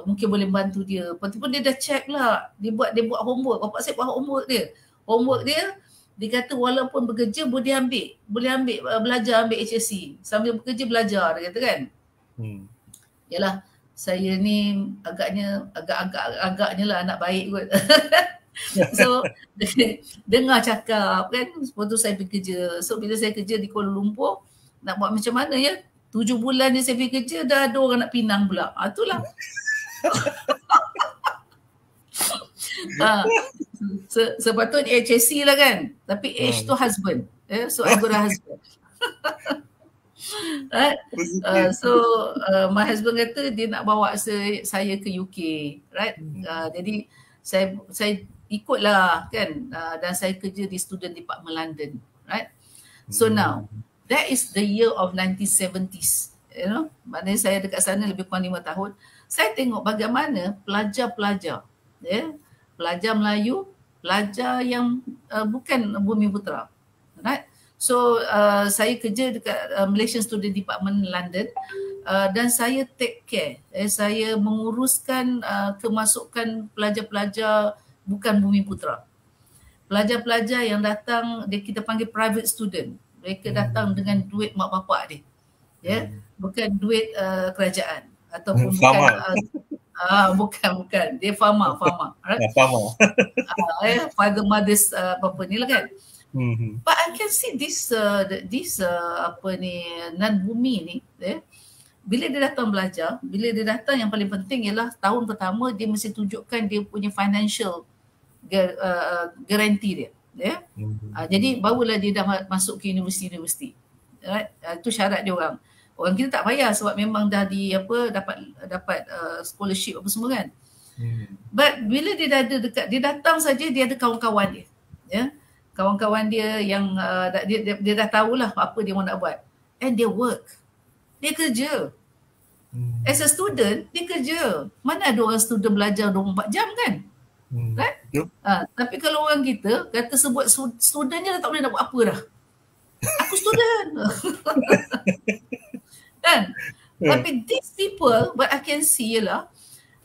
B: mungkin boleh bantu dia. Lepas tu pun dia dah check lah. Dia buat homework. Bapak saya buat homework dia. Dia kata walaupun bekerja boleh ambil belajar, ambil HSC. Sambil bekerja belajar, dia kata kan. Yalah, saya ni agaknya lah anak baik kot. So dengar cakap kan. Lepas tu saya pergi kerja. So bila saya kerja di Kuala Lumpur, nak buat macam mana 7 bulan ni saya pergi kerja, dah ada orang nak pinang pula. Itulah. Sepatutnya HSC lah kan. Tapi H tu husband. So I got a husband. Right? My husband kata dia nak bawa saya ke UK. Right? Jadi saya ikutlah kan. Dan saya kerja di Student Department London. Right? So now, that is the year of 1970s. Maknanya saya dekat sana lebih kurang 5 tahun. Saya tengok bagaimana pelajar-pelajar, pelajar Melayu, pelajar yang bukan Bumiputera. Right? So saya kerja dekat Malaysian Student Department London dan saya take care. Saya menguruskan kemasukan pelajar-pelajar bukan Bumiputera. Pelajar-pelajar yang datang, kita panggil private student. Mereka datang dengan duit mak bapak dia. Bukan duit kerajaan ataupun bukan. Dia farmer. Right? Father mothers ni lah kan. But I can see this non-bumi ni, bila dia datang belajar, bila dia datang, yang paling penting ialah tahun pertama dia mesti tunjukkan dia punya financial guarantee dia. Jadi barulah dia dah masuk ke universiti. Right? Itu syarat dia orang. Orang kita tak payah sebab memang dah dapat scholarship apa semua kan. But bila dia dah ada dekat, dia datang saja dia ada kawan-kawan dia. kawan-kawan dia yang dia dah tahulah apa dia mahu nak buat, and dia work, dia kerja. As a student, dia kerja. Mana ada orang student belajar 24 jam kan? Right? Tapi kalau orang kita kata sebut student je dah tak boleh nak buat apa dah. Aku student. Kan? Tapi these people, what I can see ialah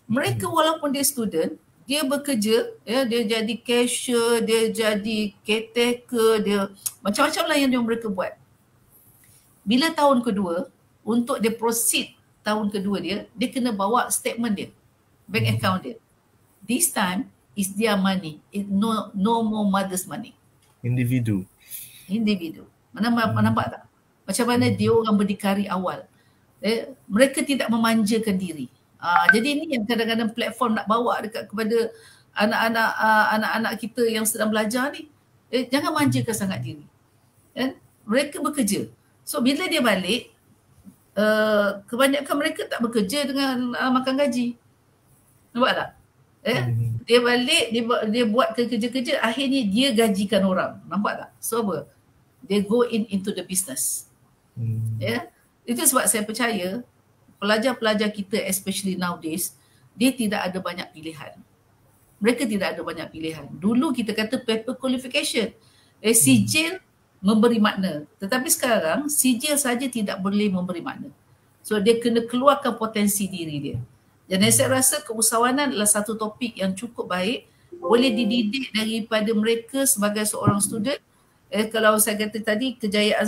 B: mereka walaupun dia student, dia bekerja, ya, dia jadi cashier, dia jadi caretaker, dia macam-macam lah yang mereka buat. Bila tahun kedua, untuk dia proceed tahun kedua dia kena bawa statement dia, bank account dia. This time is their money. It no more mother's money.
A: Individu.
B: Nampak tak? Macam mana dia orang berdikari awal. Mereka tidak memanjakan diri. Jadi ini yang kadang-kadang platform nak bawa dekat kepada anak-anak kita yang sedang belajar ni. Jangan manjakan sangat diri. Mereka bekerja. So bila dia balik, kebanyakan mereka tak bekerja dengan makan gaji. Nampak tak? Dia balik, dia buat kerja-kerja, akhirnya dia gajikan orang. Nampak tak? So apa? They go into the business. Itu sebab saya percaya pelajar-pelajar kita, especially nowadays, dia tidak ada banyak pilihan. Mereka tidak ada banyak pilihan. Dulu kita kata paper qualification. Sijil memberi makna. Tetapi sekarang sijil saja tidak boleh memberi makna. So dia kena keluarkan potensi diri dia. Jadi saya rasa keusahawanan adalah satu topik yang cukup baik. Boleh dididik daripada mereka sebagai seorang student. Kalau saya kata tadi, kejayaan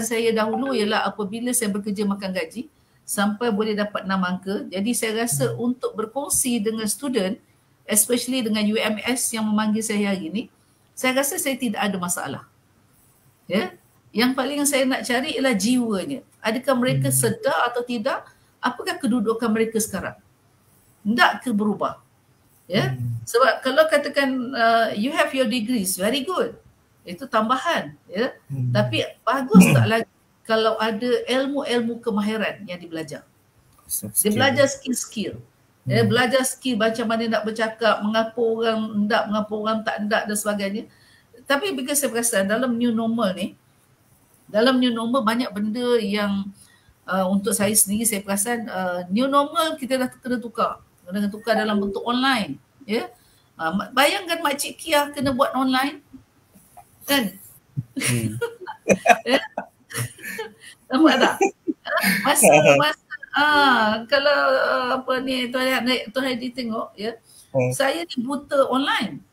B: saya dahulu ialah apabila saya bekerja makan gaji sampai boleh dapat 6 angka. Jadi saya rasa untuk berkongsi dengan student, especially dengan UMS yang memanggil saya hari ini, saya rasa saya tidak ada masalah. Yang paling saya nak cari ialah jiwanya. Adakah mereka sedar atau tidak? Apakah kedudukan mereka sekarang? Tidak ke berubah? Sebab kalau katakan you have your degrees, very good. Itu tambahan, Tapi bagus tak lagi kalau ada ilmu-ilmu kemahiran yang dibelajar. Dia belajar skill-skill. Belajar skill macam mana nak bercakap, mengapa orang hendak, mengapa orang tak hendak dan sebagainya. Tapi bila saya perasan dalam new normal ni, banyak benda yang untuk saya sendiri saya perasan new normal kita dah kena tukar. Kena tukar dalam bentuk online. Bayangkan Makcik Kia kena buat online. Kan? Nampak tak? Masa kalau apa ni Tuan Hadi tengok saya ni buta online.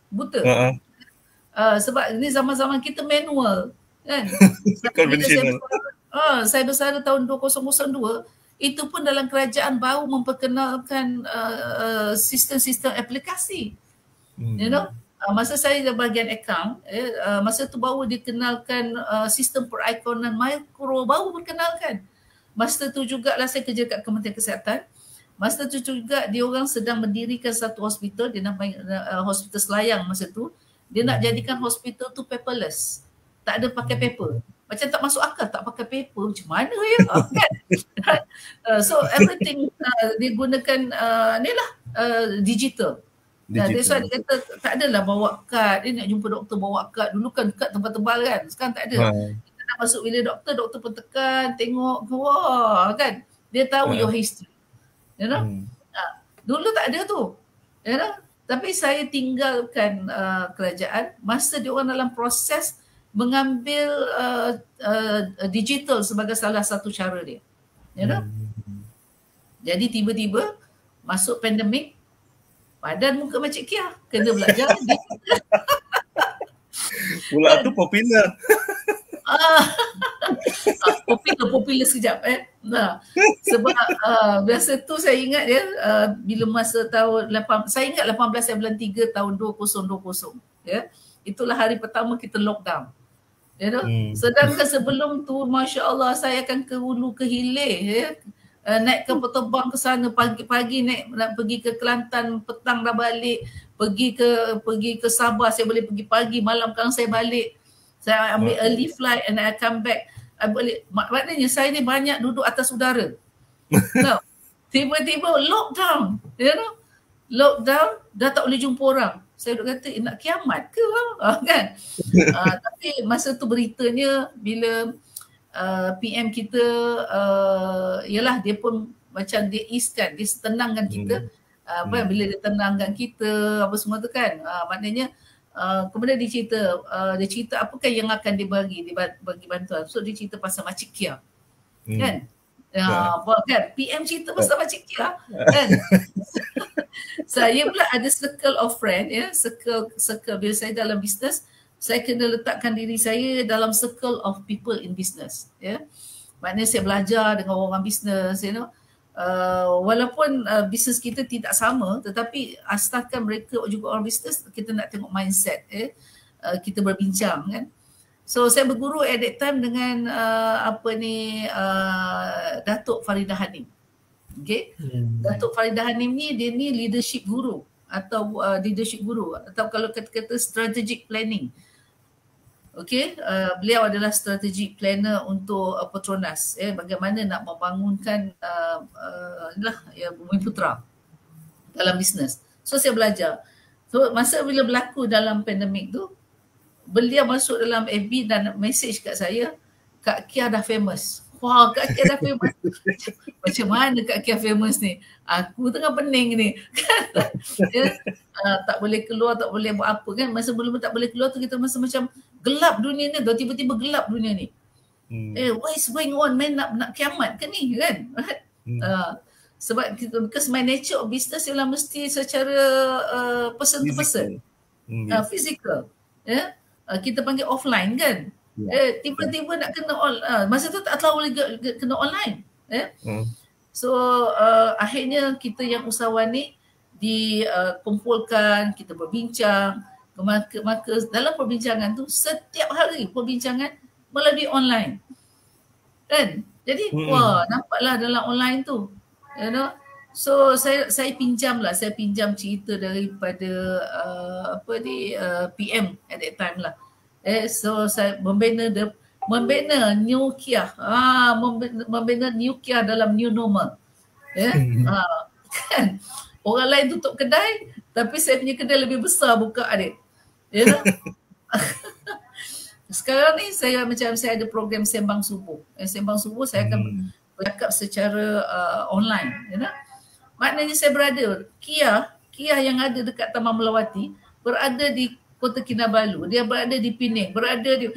B: Sebab ni zaman-zaman kita manual kan.
A: Konvensional.
B: Saya bersara tahun 2002, itu pun dalam kerajaan baru memperkenalkan sistem-sistem aplikasi. Masa saya di bahagian account, masa tu baru dikenalkan sistem perikonan mikro, baru berkenalkan. Masa tu jugalah saya kerja kat Kementerian Kesihatan. Masa tu juga dia orang sedang mendirikan satu hospital, dia nama Hospital Selayang masa tu. Dia nak jadikan hospital tu paperless. Tak ada pakai paper. Macam tak masuk akal, tak pakai paper. Macam mana ya? Kan? So everything dia gunakan digital. That's why dia kata tak adalah bawa kad. Dia nak jumpa doktor bawa kad. Dulu kan kad tebal-tebal kan. Sekarang tak ada. Kita nak masuk bilik doktor pun tekan, tengok, wah kan. Dia tahu your history. Dulu tak ada tu. Tapi saya tinggalkan kerajaan masa dia orang dalam proses mengambil digital sebagai salah satu cara dia. Jadi tiba-tiba masuk pandemik, padan muka Makcik Kia, kena belajar.
A: Pula tu popular.
B: Popular sekejap sebab biasa tu saya ingat dia bila masa tahun saya ingat 18/3 tahun 2020 itulah hari pertama kita lockdown. Sedangkan sebelum tu masya-Allah saya akan ke hulu ke hilir naik kapal terbang ke sana pagi-pagi nak pergi ke Kelantan, petang dah balik, pergi ke Sabah saya boleh pergi pagi, malam kan saya balik. Saya ambil early flight and I come back. I balik. Maknanya saya ni banyak duduk atas udara. Tiba-tiba lockdown, lockdown, dah tak boleh jumpa orang. Saya duk kata nak kiamat ke kan. Tapi masa tu beritanya bila PM kita ialah dia pun macam dia easekan, dia tenangkan kita. Bila dia tenangkan kita apa semua tu kan, maknanya kemudian dia cerita apakah yang akan dibagi bantuan. So dia cerita pasal Makcik Kia kan. Kan PM cerita pasal Makcik Kia kan. Saya pula ada circle of friend ya, circle bila saya dalam bisnes, saya kena letakkan diri saya dalam circle of people in business ya. Maknanya saya belajar dengan orang bisnes, you know. Walaupun bisnes kita tidak sama, tetapi asalkan mereka juga orang bisnes, kita nak tengok mindset kita berbincang kan. So saya berguru at that time dengan Datuk Faridah Hanim. Okay. Datuk Faridah Hanim ni dia ni leadership guru atau kalau kata-kata strategic planning. Okay, beliau adalah strategic planner untuk Petronas. Bagaimana nak membangunkan Bumi Putra dalam bisnes. So saya belajar. So masa bila berlaku dalam pandemik tu, beliau masuk dalam FB dan message kat saya, Kak Kia dah famous. Wah, Kak Kia dah famous. Macam mana Kak Kia famous ni? Aku tengah pening ni. Tak boleh keluar, tak boleh buat apa kan. Masa belum tak boleh keluar tu kita masa macam gelap dunia ni. Dah tiba-tiba gelap dunia ni. What is going on man? Nak kiamat ke ni kan? Sebab because my nature of business ialah mesti secara person to person. Physical. Kita panggil offline kan. Tiba-tiba nak kena masa tu tak tahu boleh kena online. So akhirnya kita yang usahawan ni dikumpulkan, kita berbincang, maka dalam perbincangan tu setiap hari perbincangan melalui online kan. Jadi nampaklah dalam online tu, you know. So saya pinjam cerita daripada PM at that time lah. So saya membina new Kia, membina new Kia dalam new normal. Kan orang lain tutup kedai tapi saya punya kedai lebih besar buka adik. You know? Sekarang ni saya ada program sembang subuh. Sembang subuh saya akan bercakap secara online, you know. Maknanya saya berada Kia yang ada dekat Taman Melawati berada di Kota Kinabalu, dia berada di Pening, berada di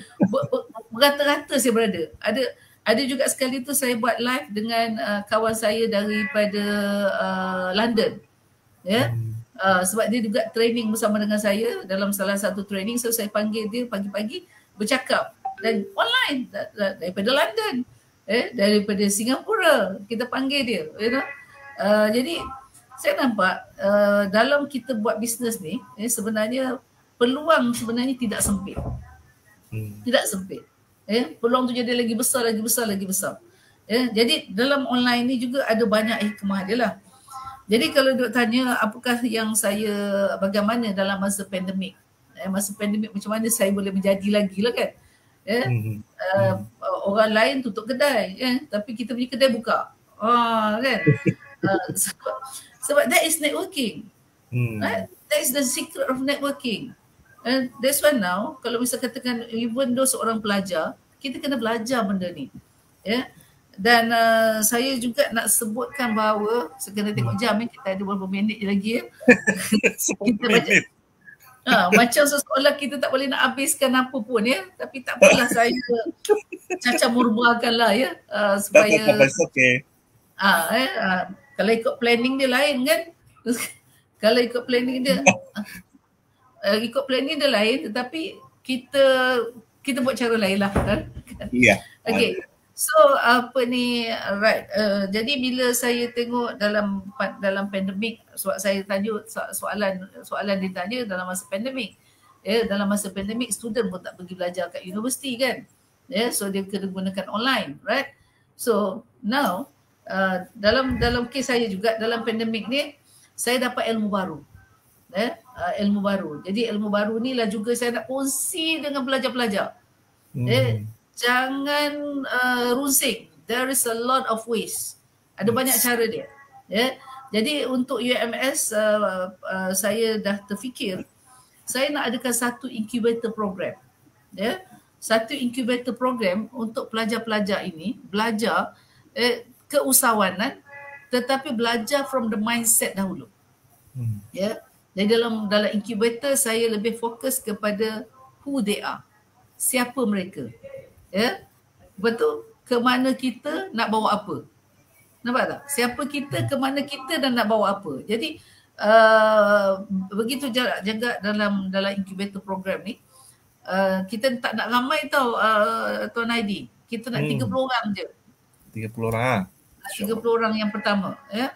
B: berata-rata saya berada. Ada juga sekali tu saya buat live dengan kawan saya daripada London. Ya. Sebab dia juga training bersama dengan saya dalam salah satu training, so saya panggil dia pagi-pagi bercakap dan online daripada London, daripada Singapura kita panggil dia, you know. Jadi saya nampak dalam kita buat bisnes ni sebenarnya peluang sebenarnya tidak sempit. Tidak sempit. Peluang tu jadi lagi besar. Jadi dalam online ni juga ada banyak hikmah dia lah. Jadi kalau duk tanya apakah yang bagaimana dalam masa pandemik. Masa pandemik macam mana saya boleh menjadi lagi lah kan. Orang lain tutup kedai, tapi kita punya kedai buka. Kan. Sebab that is networking. That is the secret of networking. And that's why now kalau misal katakan even though seorang pelajar, kita kena belajar benda ni. Dan saya juga nak sebutkan bahawa saya kena tengok jam kita ada beberapa minit je lagi kita baca. Macam seolah kita tak boleh nak habiskan apa pun tapi tak apalah, saya cacah murbakanlah supaya kalau ikut planning dia lain kan. Kalau ikut planning dia lain, tetapi kita buat cara lain lah kan. Okay. So right. Jadi bila saya tengok dalam pandemik, saya tanya soalan ditanya dalam masa pandemik. Dalam masa pandemik student pun tak pergi belajar kat universiti kan. So dia kena gunakan online, right? So now dalam kes saya juga dalam pandemik ni saya dapat ilmu baru. Ilmu baru. Jadi ilmu baru ni lah juga saya nak kongsi dengan pelajar-pelajar. Jangan runsing. There is a lot of ways. Ada banyak cara dia. Jadi untuk UMS saya dah terfikir saya nak adakan satu incubator program. Ya, satu incubator program untuk pelajar-pelajar ini belajar keusahawanan, tetapi belajar from the mindset dahulu. Ya, jadi dalam incubator saya lebih fokus kepada who they are, siapa mereka. Ya, betul. Ke mana kita nak bawa apa? Nampak tak? Siapa kita, ke mana kita dan nak bawa apa. Jadi begitu jaga dalam incubator program ni. Kita tak nak ramai tau Tuan Aidi. Kita nak 30 orang je.
A: 30 orang.
B: 30 orang yang pertama, ya.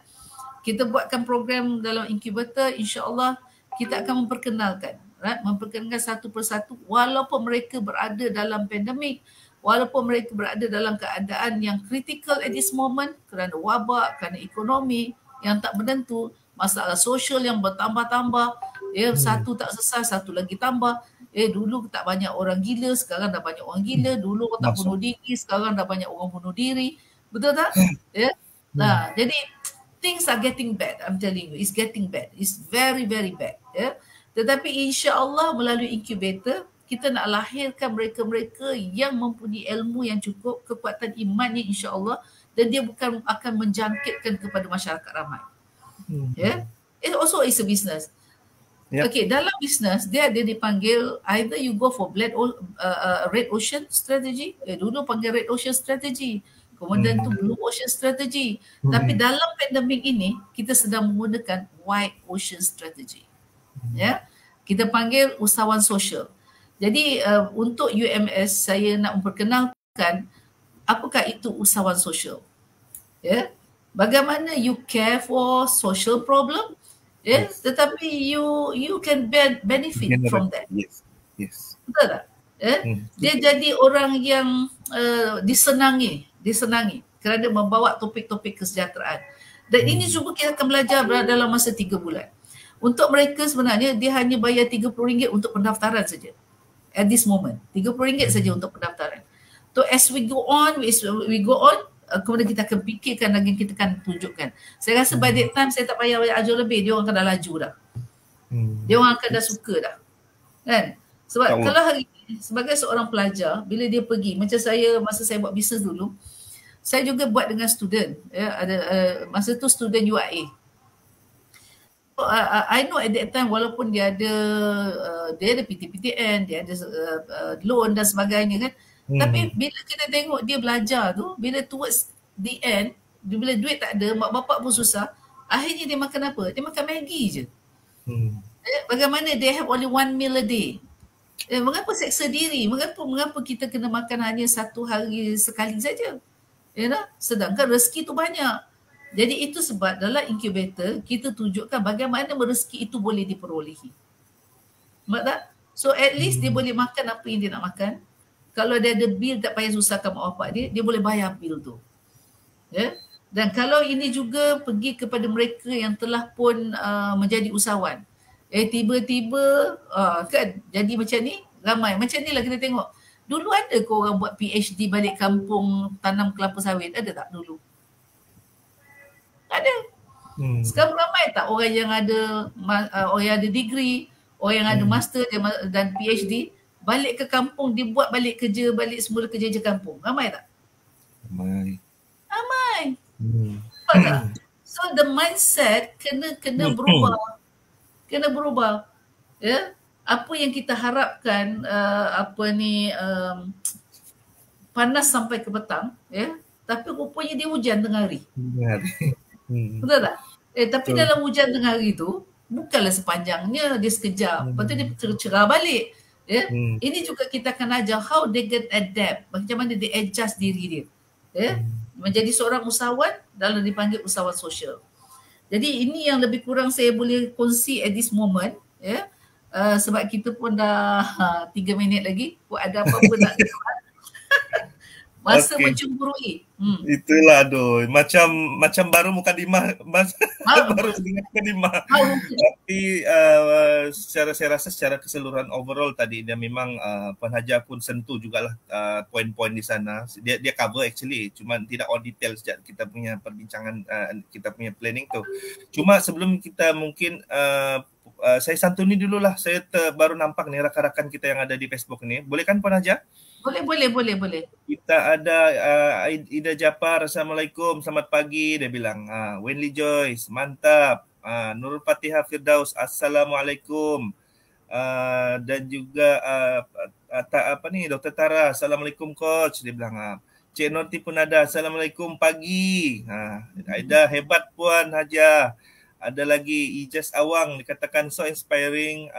B: Kita buatkan program dalam incubator, insya-Allah kita akan memperkenalkan, memperkenalkan satu persatu walaupun mereka berada dalam pandemik, walaupun mereka berada dalam keadaan yang critical at this moment kerana wabak, kerana ekonomi yang tak menentu, masalah sosial yang bertambah-tambah, ya, satu tak selesai, satu lagi tambah. Dulu tak banyak orang gila, sekarang dah banyak orang gila. Dulu orang tak bunuh diri, sekarang dah banyak orang bunuh diri. Betul tak? Ya. Nah, jadi things are getting bad. I'm telling you, it's getting bad. It's very, very bad. Ya. Tetapi insya-Allah melalui incubator kita nak lahirkan mereka-mereka yang mempunyai ilmu yang cukup, kekuatan imannya insya-Allah, dan dia bukan akan menjangkitkan kepada masyarakat ramai. Ya. It also is a business. Yep. Okay, dalam bisnes dia ada dipanggil either you go for red ocean strategy. Dulu panggil red ocean strategy. Kemudian tu blue ocean strategy. Tapi dalam pandemik ini kita sedang menggunakan white ocean strategy. Ya. Kita panggil usahawan sosial. Jadi untuk UMS saya nak memperkenalkan apakah itu usahawan sosial. Ya. Bagaimana you care for social problem? Yes, tetapi you can benefit from that.
A: Yes.
B: Betul tak? Dia jadi orang yang disenangi kerana membawa topik-topik kesejahteraan. Dan ini juga kita akan belajar dalam masa 3 bulan. Untuk mereka sebenarnya dia hanya bayar RM30 untuk pendaftaran saja. At this moment, RM30 saja untuk pendaftaran. So as we go on, kemudian kita akan fikirkan lagi, kita akan tunjukkan. Saya rasa by that time saya tak payah ajar lebih, dia orang akan dah laju dah. Dia orang akan dah suka dah. Kan? Sebab kalau hari ini sebagai seorang pelajar, bila dia pergi, macam saya masa saya buat bisnes dulu, saya juga buat dengan student. Ya, ada masa tu student UIA. So, I know at that time walaupun dia ada PTPTN, dia ada loan dan sebagainya kan. Tapi bila kita tengok dia belajar tu, bila towards the end, bila duit tak ada, mak bapak pun susah, akhirnya dia makan apa? Dia makan Maggi je. Bagaimana they have only 1 meal a day? Mengapa seksa diri? Mengapa kita kena makan hanya satu hari sekali saja? Sedangkan rezeki tu banyak. Jadi itu sebab dalam incubator kita tunjukkan bagaimana rezeki itu boleh diperolehi. Nampak tak? So at least dia boleh makan apa yang dia nak makan. Kalau dia ada bil, tak payah susahkan mak bapak dia boleh bayar bil tu. Ya? Dan kalau ini juga pergi kepada mereka yang telah pun menjadi usahawan. Tiba-tiba kan jadi macam ni, ramai. Macam ni lah kita tengok. Dulu ada ke orang buat PhD balik kampung tanam kelapa sawit? Ada tak dulu? Ada. Sekarang ramai tak orang yang ada degree, orang yang ada master dan PhD, balik ke kampung, dia buat balik kerja, balik semula kerja kampung. Ramai tak? Ramai. Tak? So the mindset kena berubah. Kena berubah. Ya. Apa yang kita harapkan panas sampai ke petang, ya. Tapi rupanya dia hujan tengah hari. Betul tak? Tapi dalam hujan tengah hari tu bukanlah sepanjangnya, dia sekejap. Lepas tu dia cerah balik. Ya, ini juga kita akan ajar how they can adapt, macam mana dia adjust diri dia. Ya, menjadi seorang usahawan dalam dipanggil usahawan sosial. Jadi ini yang lebih kurang saya boleh kongsi at this moment. Ya, sebab kita pun dah 3 minit lagi. Ada apa-apa nak masa mencemburui.
A: Itulah aduh, macam baru mukadimah, baru dengar mukadimah. Tapi saya rasa secara keseluruhan overall tadi dia memang pengajar pun sentuh jugalah poin-poin di sana. Dia cover actually, cuma tidak all detail sejak kita punya perbincangan, kita punya planning tu. Cuma sebelum kita mungkin saya santuni dululah. Saya baru nampak nih rakan-rakan kita yang ada di Facebook ni. Boleh kan Puan Haja?
B: Boleh.
A: Kita ada Ida Japar, Assalamualaikum, selamat pagi, dia bilang. Wenli Joyce, mantap. Nurul Fatihah Firdaus, Assalamualaikum. Dan juga Dr. Tara, Assalamualaikum Coach, dia bilang. Cik Norti pun ada, Assalamualaikum pagi. Aida, hebat Puan Haja. Ada lagi Ijaz Awang, dikatakan so inspiring.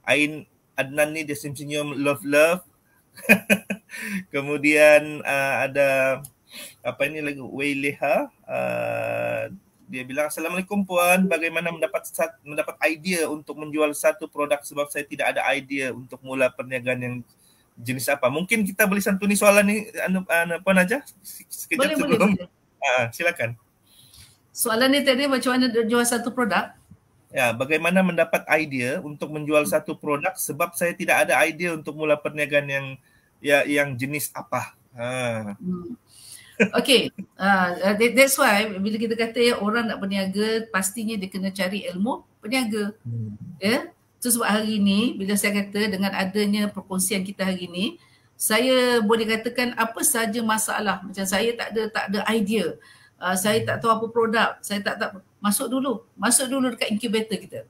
A: Ain Adnan ni dia senyum love. Kemudian ada apa ini lagi Waileha, dia bilang Assalamualaikum Puan, bagaimana mendapat idea untuk menjual satu produk sebab saya tidak ada idea untuk mula perniagaan yang jenis apa. Mungkin kita boleh santuni soalan ni Puan aja sekejap sebelum. Silakan.
B: Soalan ni tadi macam mana jual satu produk?
A: Ya, bagaimana mendapat idea untuk menjual satu produk sebab saya tidak ada idea untuk mula perniagaan yang jenis apa.
B: Okay, that's why bila kita kata orang nak berniaga, pastinya dia kena cari ilmu berniaga. Ya, so sebab hari ni bila saya kata dengan adanya perkongsian kita hari ni, saya boleh katakan apa saja masalah. Macam saya tak ada idea. Saya tak tahu apa produk, saya tak masuk dulu dekat incubator kita.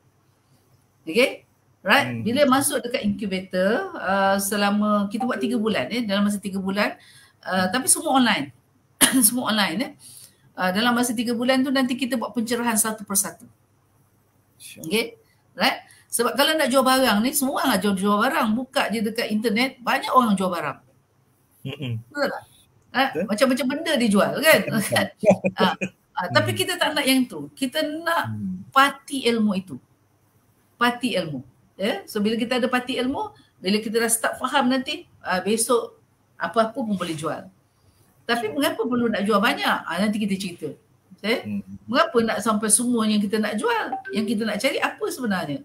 B: Okay, right? Bila masuk dekat incubator, selama kita buat 3 bulan, dalam masa 3 bulan, tapi semua online. Semua online. Dalam masa 3 bulan tu nanti kita buat pencerahan satu persatu. Okay, right? Sebab kalau nak jual barang ni, semua orang nak jual barang. Buka je dekat internet, banyak orang jual barang. Betul tak? Macam-macam benda dijual kan. Tapi kita tak nak yang tu. Kita nak parti ilmu itu. Parti ilmu. So bila kita ada parti ilmu, bila kita dah start faham nanti, besok apa-apa pun boleh jual. Tapi mengapa perlu nak jual banyak? Nanti kita cerita. Mengapa nak sampai semua yang kita nak jual? Yang kita nak cari apa sebenarnya?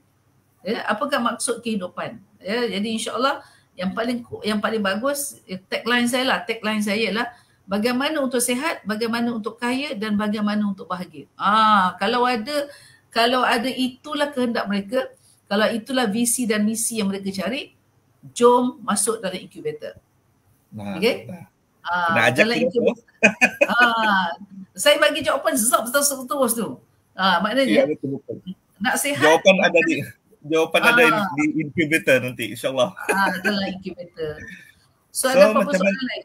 B: Apakah maksud kehidupan? Jadi insya-Allah yang paling bagus, tagline saya ialah bagaimana untuk sihat, bagaimana untuk kaya dan bagaimana untuk bahagia. Kalau ada itulah kehendak mereka, kalau itulah visi dan misi yang mereka cari, jom masuk dalam incubator. Okay? Dalam incubator. Saya bagi jawapan terus tu. Maknanya nak sihat.
A: Jawapan ada di incubator nanti insya-Allah.
B: Dalam incubator. So ada apa soalan lain?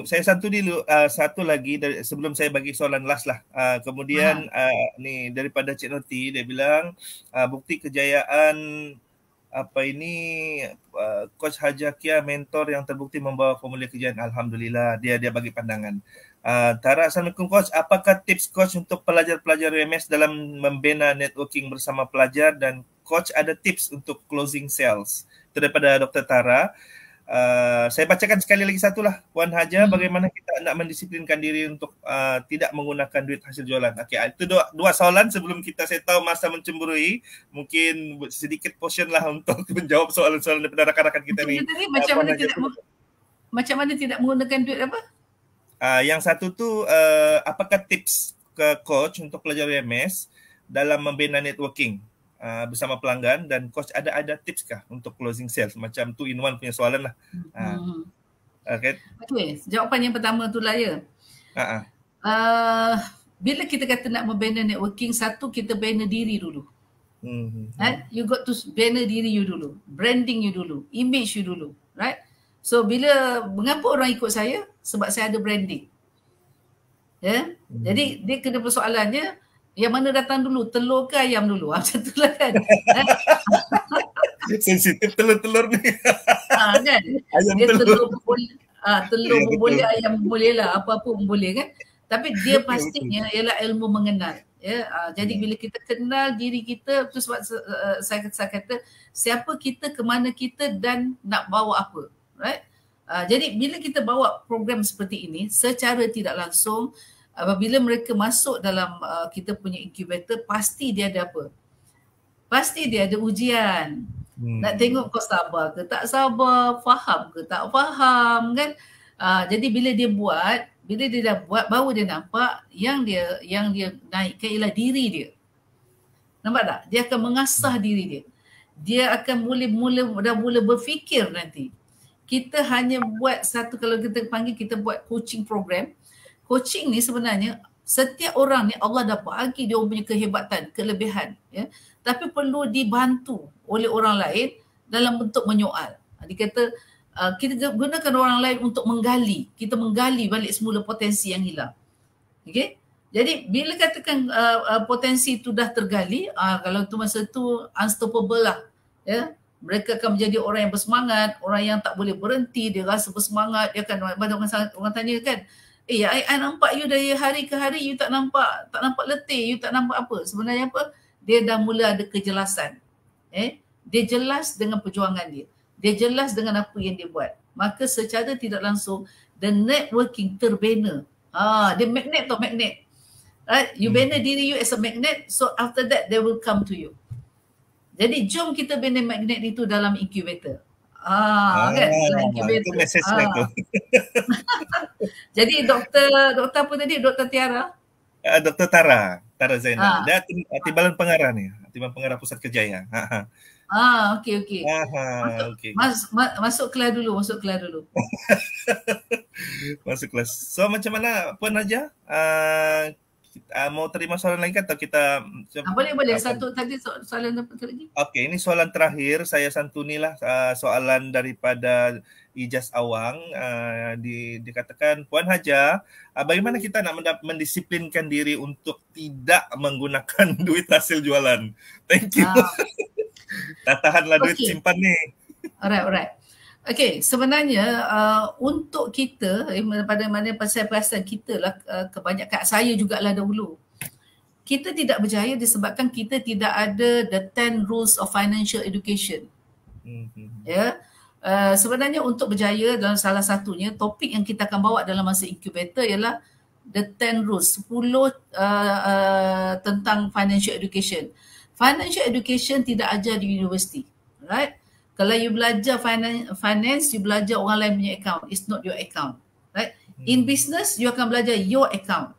A: Saya satu lagi sebelum saya bagi soalan last lah. Kemudian ni daripada Cik Noti, dia bilang bukti kejayaan Coach Hajakia mentor yang terbukti membawa formulir kejayaan. Alhamdulillah, dia bagi pandangan. Tara, Assalamualaikum Coach. Apakah tips Coach untuk pelajar-pelajar UMS dalam membina networking bersama pelajar, dan Coach ada tips untuk closing sales? Itu daripada Dr. Tara. Saya bacakan sekali lagi satulah, Puan Haja, bagaimana kita nak mendisiplinkan diri untuk tidak menggunakan duit hasil jualan. Okey, itu dua soalan sebelum saya tahu masa mencemburui, mungkin sedikit portion lah untuk menjawab soalan-soalan daripada rakan-rakan kita ni.
B: Jadi macam mana tidak menggunakan duit apa?
A: Yang satu tu apakah tips ke coach untuk pelajar UMS dalam membina networking bersama pelanggan, dan coach ada tips kah untuk closing sales, macam 2-in-1 punya soalan lah. Okay,
B: jawapan yang pertama tu lah ya. Bila kita kata nak membina networking, satu kita bina diri dulu. You got to bina diri you dulu, branding you dulu, image you dulu, right? So mengapa orang ikut saya? Sebab saya ada branding. Jadi dia kena persoalannya, yang mana datang dulu, telur ke ayam dulu? Macam tu lah kan.
A: Sensitif telur-telur ni.
B: Kan? Dia telur pun boleh, ayam pun boleh lah, apa-apa pun boleh kan. Tapi dia pastinya ialah ilmu mengenal. Jadi bila kita kenal diri kita, tu sebab saya kata siapa kita, ke mana kita dan nak bawa apa. Right? Jadi bila kita bawa program seperti ini, secara tidak langsung, apabila mereka masuk dalam kita punya incubator, pasti dia ada apa? Pasti dia ada ujian. Nak tengok kau sabar ke tak sabar, faham ke tak faham kan? Jadi bila dia dah buat, baru dia nampak yang dia naikkan ialah diri dia. Nampak tak? Dia akan mengasah diri dia. Dia akan mula berfikir nanti. Kita hanya buat satu, kalau kita panggil, kita buat coaching program. Coaching ni sebenarnya setiap orang ni Allah dah bagi dia punya kehebatan, kelebihan, ya. Tapi perlu dibantu oleh orang lain dalam bentuk menyoal. Dia kata kita gunakan orang lain untuk menggali. Kita menggali balik semula potensi yang hilang. Okey? Jadi bila katakan potensi itu dah tergali, kalau tu masa tu unstoppable lah, ya. Mereka akan menjadi orang yang bersemangat, orang yang tak boleh berhenti, dia rasa bersemangat, dia akan, banyak orang tanya kan, I nampak you dari hari ke hari, you tak nampak letih, you tak nampak apa. Sebenarnya apa? Dia dah mula ada kejelasan. Dia jelas dengan perjuangan dia. Dia jelas dengan apa yang dia buat. Maka secara tidak langsung, the networking terbina. Dia magnet. Right? You bina diri you as a magnet, so after that they will come to you. Jadi jom kita bina magnet itu dalam incubator. Kan? Dalam incubator.
A: Itu mesejnya tu.
B: Jadi doktor apa tadi? Doktor Tiara?
A: Dr. Tara Zainal. Dia Timbalan Pengarah ni. Timbalan Pengarah Pusat Kerjaya.
B: Okey.
A: Okay.
B: Masuk kelas dulu.
A: Masuk kelas. So macam mana Puan Haja? Mau terima soalan lagi atau kita
B: boleh. Satu tadi soalan apa lagi?
A: Okey, ini soalan terakhir. Saya santunilah soalan daripada Ijaz Awang. Dikatakan, Puan Haja, bagaimana kita nak mendisiplinkan diri untuk tidak menggunakan duit hasil jualan? Thank you. Tak tahanlah duit simpan ni.
B: Alright. Okey, sebenarnya untuk kita, pada mana pasal kita lah, kebanyakan saya jugalah dahulu, kita tidak berjaya disebabkan kita tidak ada the 10 rules of financial education. Ya, sebenarnya untuk berjaya dalam salah satunya, topik yang kita akan bawa dalam masa incubator ialah the 10 rules, 10 tentang financial education. Financial education tidak ajar di universiti, right? Kalau you belajar finance, you belajar orang lain punya account. It's not your account, right? In business, you akan belajar your account.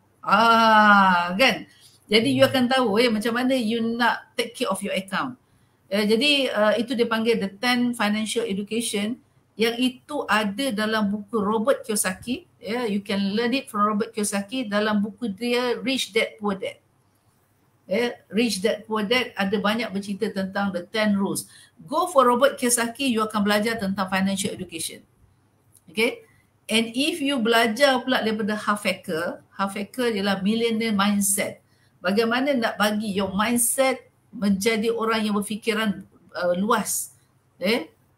B: Kan? Jadi you akan tahu macam mana you nak take care of your account. Jadi itu dipanggil the 10 financial education, yang itu ada dalam buku Robert Kiyosaki. You can learn it from Robert Kiyosaki dalam buku dia Rich Dad Poor Dad. Rich Dad Poor Dad ada banyak bercerita tentang the 10 rules. Go for Robert Kiyosaki, you akan belajar tentang financial education. Okay? And if you belajar pula daripada Half-Hacker ialah millionaire mindset. Bagaimana nak bagi your mindset menjadi orang yang berfikiran luas.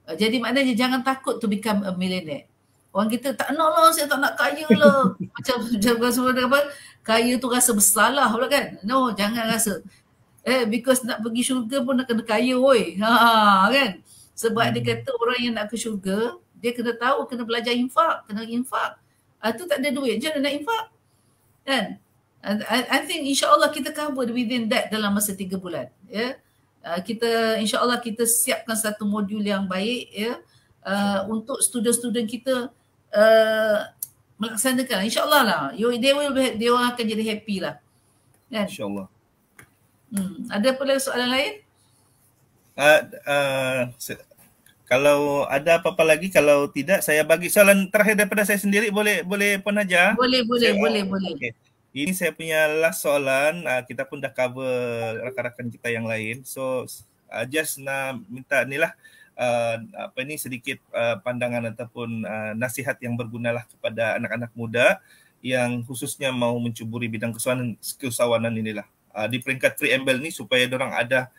B: Jadi maknanya jangan takut to become a millionaire. Orang kita tak nak lah, saya tak nak kaya lah. Macam apa, kaya tu rasa besar lah pula kan. No, jangan rasa. Because nak pergi syurga pun nak kena kaya woi. Kan. Sebab dia kata orang yang nak ke syurga, dia kena tahu, kena belajar infak. Tu tak ada duit, macam mana nak infak? Kan. I think insyaAllah kita cover within that dalam masa 3 bulan. Kita insyaAllah kita siapkan satu modul yang baik untuk student-student kita melaksanakan. InsyaAllah lah. Dia orang akan jadi happy lah. Kan?
A: InsyaAllah.
B: Ada pula soalan lain?
A: Kalau ada apa-apa lagi, kalau tidak saya bagi soalan terakhir daripada saya sendiri. Boleh Puan Haja?
B: Boleh.
A: Okay. Ini saya punya last soalan. Kita pun dah cover rakan-rakan kita yang lain. So just nak minta inilah sedikit pandangan ataupun nasihat yang bergunalah kepada anak-anak muda yang khususnya mau mencuburi bidang keusahawanan inilah. Di peringkat pre-embel ni supaya diorang ada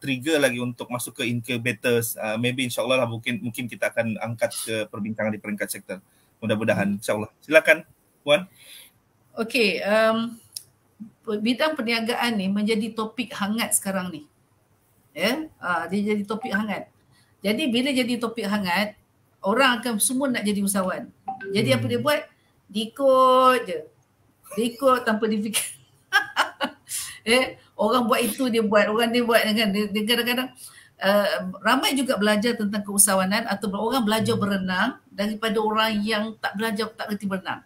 A: trigger lagi untuk masuk ke incubators. Maybe insyaAllah lah mungkin kita akan angkat ke perbincangan di peringkat sektor. Mudah-mudahan insyaAllah. Silakan Puan.
B: Okey, bidang perniagaan ni menjadi topik hangat sekarang ni. Dia jadi topik hangat. Jadi bila jadi topik hangat, orang akan semua nak jadi usahawan. Jadi apa dia buat? Diikut je. Diikut tanpa difikir. Orang buat itu dia buat, orang dia buat kan. Dia kadang-kadang ramai juga belajar tentang keusahawanan atau orang belajar berenang daripada orang yang tak belajar, tak reti berenang.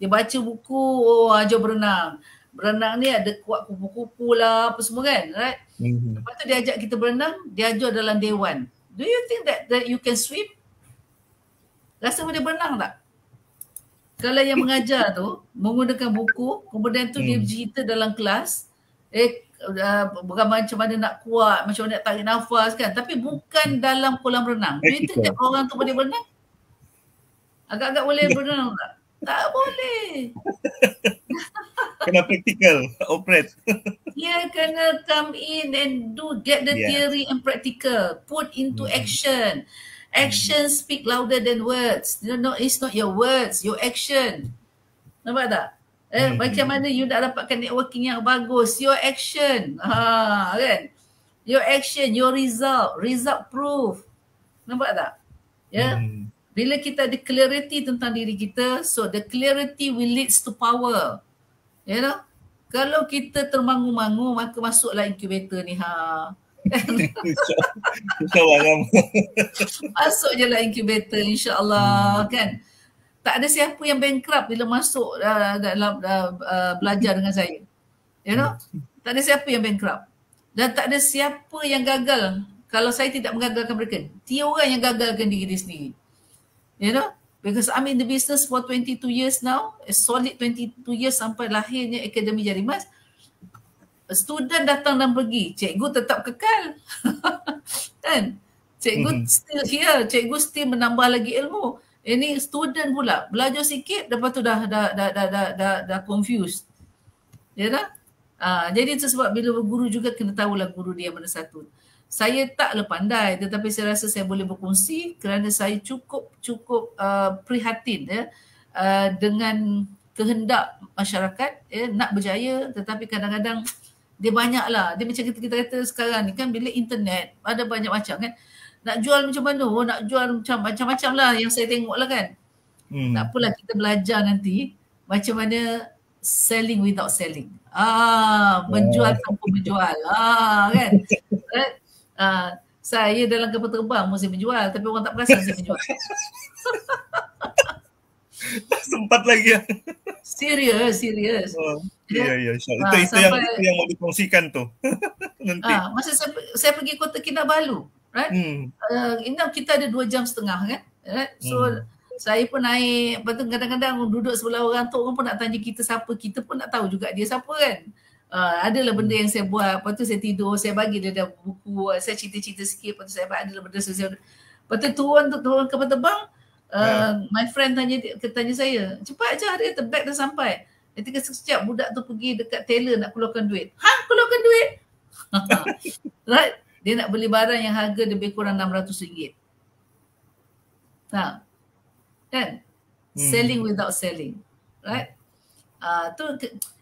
B: Dia baca buku, ajar berenang. berenang ni ada kuat kupu-kupu lah apa semua kan, right? Lepas tu dia ajak kita berenang, dia ajar dalam dewan. Do you think that you can swim? Rasa boleh berenang tak? Kalau yang mengajar tu menggunakan buku, kemudian tu dia cerita dalam kelas, bukan macam mana nak kuat, macam mana nak tarik nafas kan, tapi bukan dalam kolam renang. Do you think that orang tu boleh berenang? Agak-agak boleh berenang tak? Tak boleh.
A: Kena practical, operate.
B: Dia kena come in and get the theory and practical, put into action. Action speak louder than words. It's not your words, your action. Nampak tak? Macam mana you nak dapatkan networking yang bagus? Your action. Kan? Your action, your result proof. Nampak tak? Ya. Bila kita ada clarity tentang diri kita, so the clarity will leads to power. You know? Kalau kita termangu-mangu, maka masuklah incubator ni. Masuk je lah incubator, insyaAllah kan. Tak ada siapa yang bankrupt bila masuk dalam belajar dengan saya. You know? Tak ada siapa yang bankrupt. Dan tak ada siapa yang gagal kalau saya tidak mengagalkan mereka. Dia orang yang gagalkan diri dia sendiri. You know? Because I'm in the business for 22 years now, a solid 22 years sampai lahirnya Akademi Jarimas. Student datang dan pergi, cikgu tetap kekal. Kan? Cikgu still here, cikgu still menambah lagi ilmu. Ini student pula belajar sikit, lepas tu dah confused. Ya tak? Jadi itu sebab bila berguru juga kena tahulah guru dia mana satu. Saya taklah pandai, tetapi saya rasa saya boleh berkongsi kerana saya cukup prihatin dengan kehendak masyarakat nak berjaya, tetapi kadang-kadang dia banyaklah. Dia macam kita kata sekarang ni kan, bila internet ada banyak macam kan. Nak jual macam mana? Nak jual macam-macam lah yang saya tengok lah kan. Tak apalah, kita belajar nanti macam mana selling without selling. Menjual tanpa menjual. Kan? Saya dalam kapal terbang mesti menjual, tapi orang tak perasan saya menjual.
A: Sempat lagi ya.
B: Serius.
A: Ya. Itu yang mau dikongsikan tu. Nanti.
B: Masa saya pergi Kota Kinabalu, right? Kita ada 2.5 jam kan? Right? So saya pun naik, lepas tu kadang-kadang duduk sebelah orang tu, orang pun nak tanya kita siapa, kita pun nak tahu juga dia siapa kan. Adalah benda yang saya buat, lepas tu saya tidur, saya bagi dia buku, saya cerita-cerita sikit, lepas tu saya buat adalah benda lepas tu turun kapal terbang, my friend tanya saya, cepat je hari kata bag dah sampai. Ketika sekejap budak tu pergi dekat teller nak keluarkan duit. Keluarkan duit? Right? Dia nak beli barang yang harga lebih kurang RM600. Kan? Selling without selling. Right?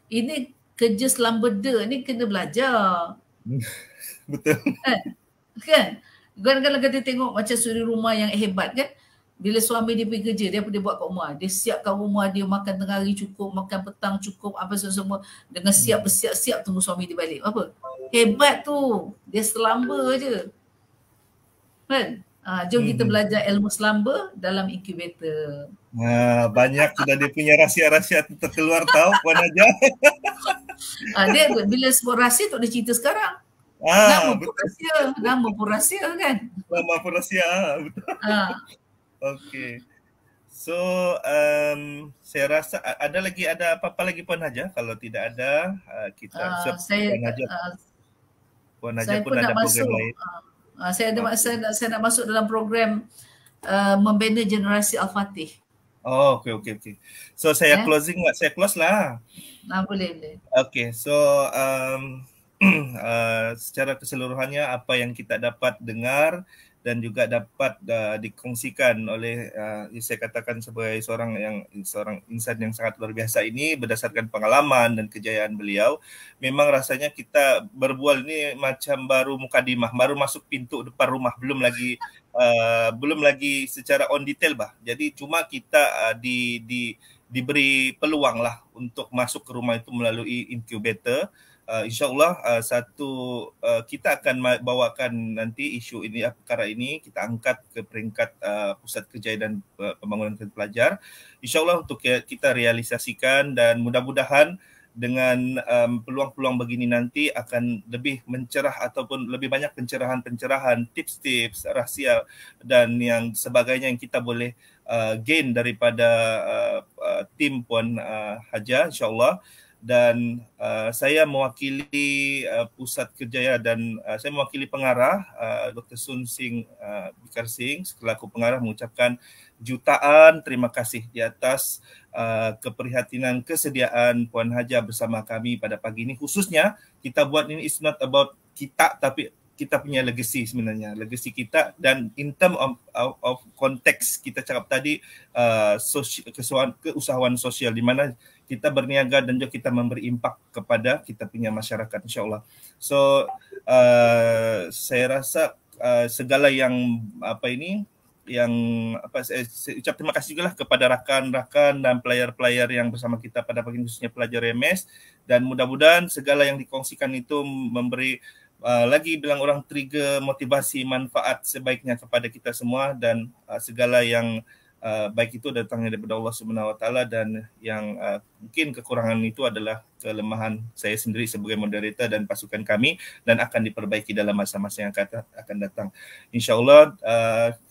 B: Ini kerja selambeda ni kena belajar.
A: Betul.
B: Kan? Kadang-kadang kita tengok macam suri rumah yang hebat kan. Bila suami dia pergi kerja, dia buat kat rumah. Dia siapkan rumah dia, makan tengah hari cukup, makan petang cukup, apa semua. Dengan bersiap-siap tunggu suami dia balik. Apa? Hebat tu. Dia selamba je. Kan? Jom kita belajar ilmu selamba dalam incubator.
A: Banyak sudah dia punya rahsia-rahsia terkeluar tahu Puan Haja.
B: Dia bila sebut rahsia tak ada cerita sekarang. Nama pun rahsia kan.
A: Nama pun rahsia. Betul. Okay. So saya rasa ada apa-apa lagi Puan Haja? Kalau tidak ada kita Puan Haja pun ada program lain.
B: Saya nak masuk dalam program membina generasi Al-Fatih.
A: Okay. So saya saya close lah.
B: Boleh.
A: Okay, so secara keseluruhannya apa yang kita dapat dengar dan juga dapat dikongsikan oleh saya katakan sebagai seorang insan yang sangat luar biasa ini berdasarkan pengalaman dan kejayaan beliau, memang rasanya kita berbual ini macam baru mukadimah, baru masuk pintu depan rumah, belum lagi secara on detail Jadi cuma kita diberi peluang lah untuk masuk ke rumah itu melalui incubator. InsyaAllah kita akan bawakan nanti isu ini, perkara ini kita angkat ke peringkat Pusat Kerjaya dan Pembangunan Pelajar. InsyaAllah untuk kita realisasikan dan mudah-mudahan dengan peluang-peluang begini nanti akan lebih mencerah ataupun lebih banyak pencerahan-pencerahan, tips-tips, rahsia dan yang sebagainya yang kita boleh gain daripada tim Puan Haja, insyaAllah. Dan saya mewakili Pusat Kerjaya dan saya mewakili pengarah Dr. Sun Singh Bikar Singh selaku pengarah mengucapkan jutaan terima kasih di atas keprihatinan kesediaan Puan Haja bersama kami pada pagi ini. Khususnya kita buat ini is not about kita tapi kita punya legacy sebenarnya, legacy kita. Dan in term of konteks kita cakap tadi keusahawan sosial di mana kita berniaga dan juga kita memberi impak kepada kita punya masyarakat, insyaAllah. So saya rasa segala yang saya ucap terima kasih juga lah kepada rakan-rakan dan player-player yang bersama kita pada pagi ini, khususnya pelajar MS, dan mudah-mudahan segala yang dikongsikan itu memberi lagi bilang orang trigger motivasi manfaat sebaiknya kepada kita semua, dan segala yang baik itu datangnya daripada Allah Subhanahu Wa Taala, dan yang mungkin kekurangan itu adalah kelemahan saya sendiri sebagai moderator dan pasukan kami, dan akan diperbaiki dalam masa-masa yang akan datang, insyaAllah.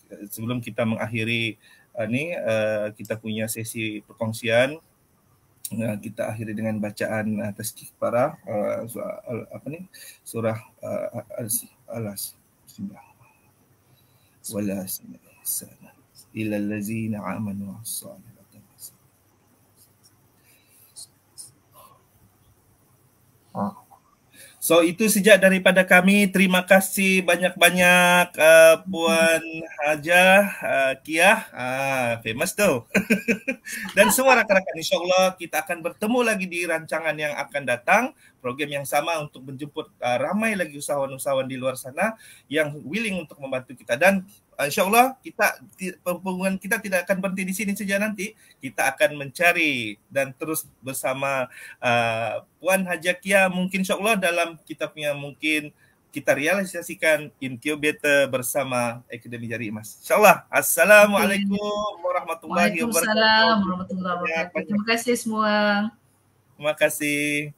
A: Sebelum kita mengakhiri kita punya sesi perkongsian, kita akhiri dengan bacaan tazkir para surah Al-As. Wala sana ila allazina amanu was-salihati. So itu sejak daripada kami. Terima kasih banyak-banyak Puan Haja Kia, famous tu. Dan semua rakan-rakan, insyaAllah kita akan bertemu lagi di rancangan yang akan datang, program yang sama untuk menjemput ramai lagi usahawan-usahawan di luar sana yang willing untuk membantu kita. Dan insyaAllah hubungan kita tidak akan berhenti di sini saja nanti. Kita akan mencari dan terus bersama Puan Haja Kia, mungkin insyaAllah dalam kita punya mungkin kita realisasikan incubator bersama Akademi Jari Emas. InsyaAllah. Assalamualaikum warahmatullahi wabarakatuh.
B: Waalaikumsalam warahmatullahi wabarakatuh. Terima kasih semua.
A: Terima kasih.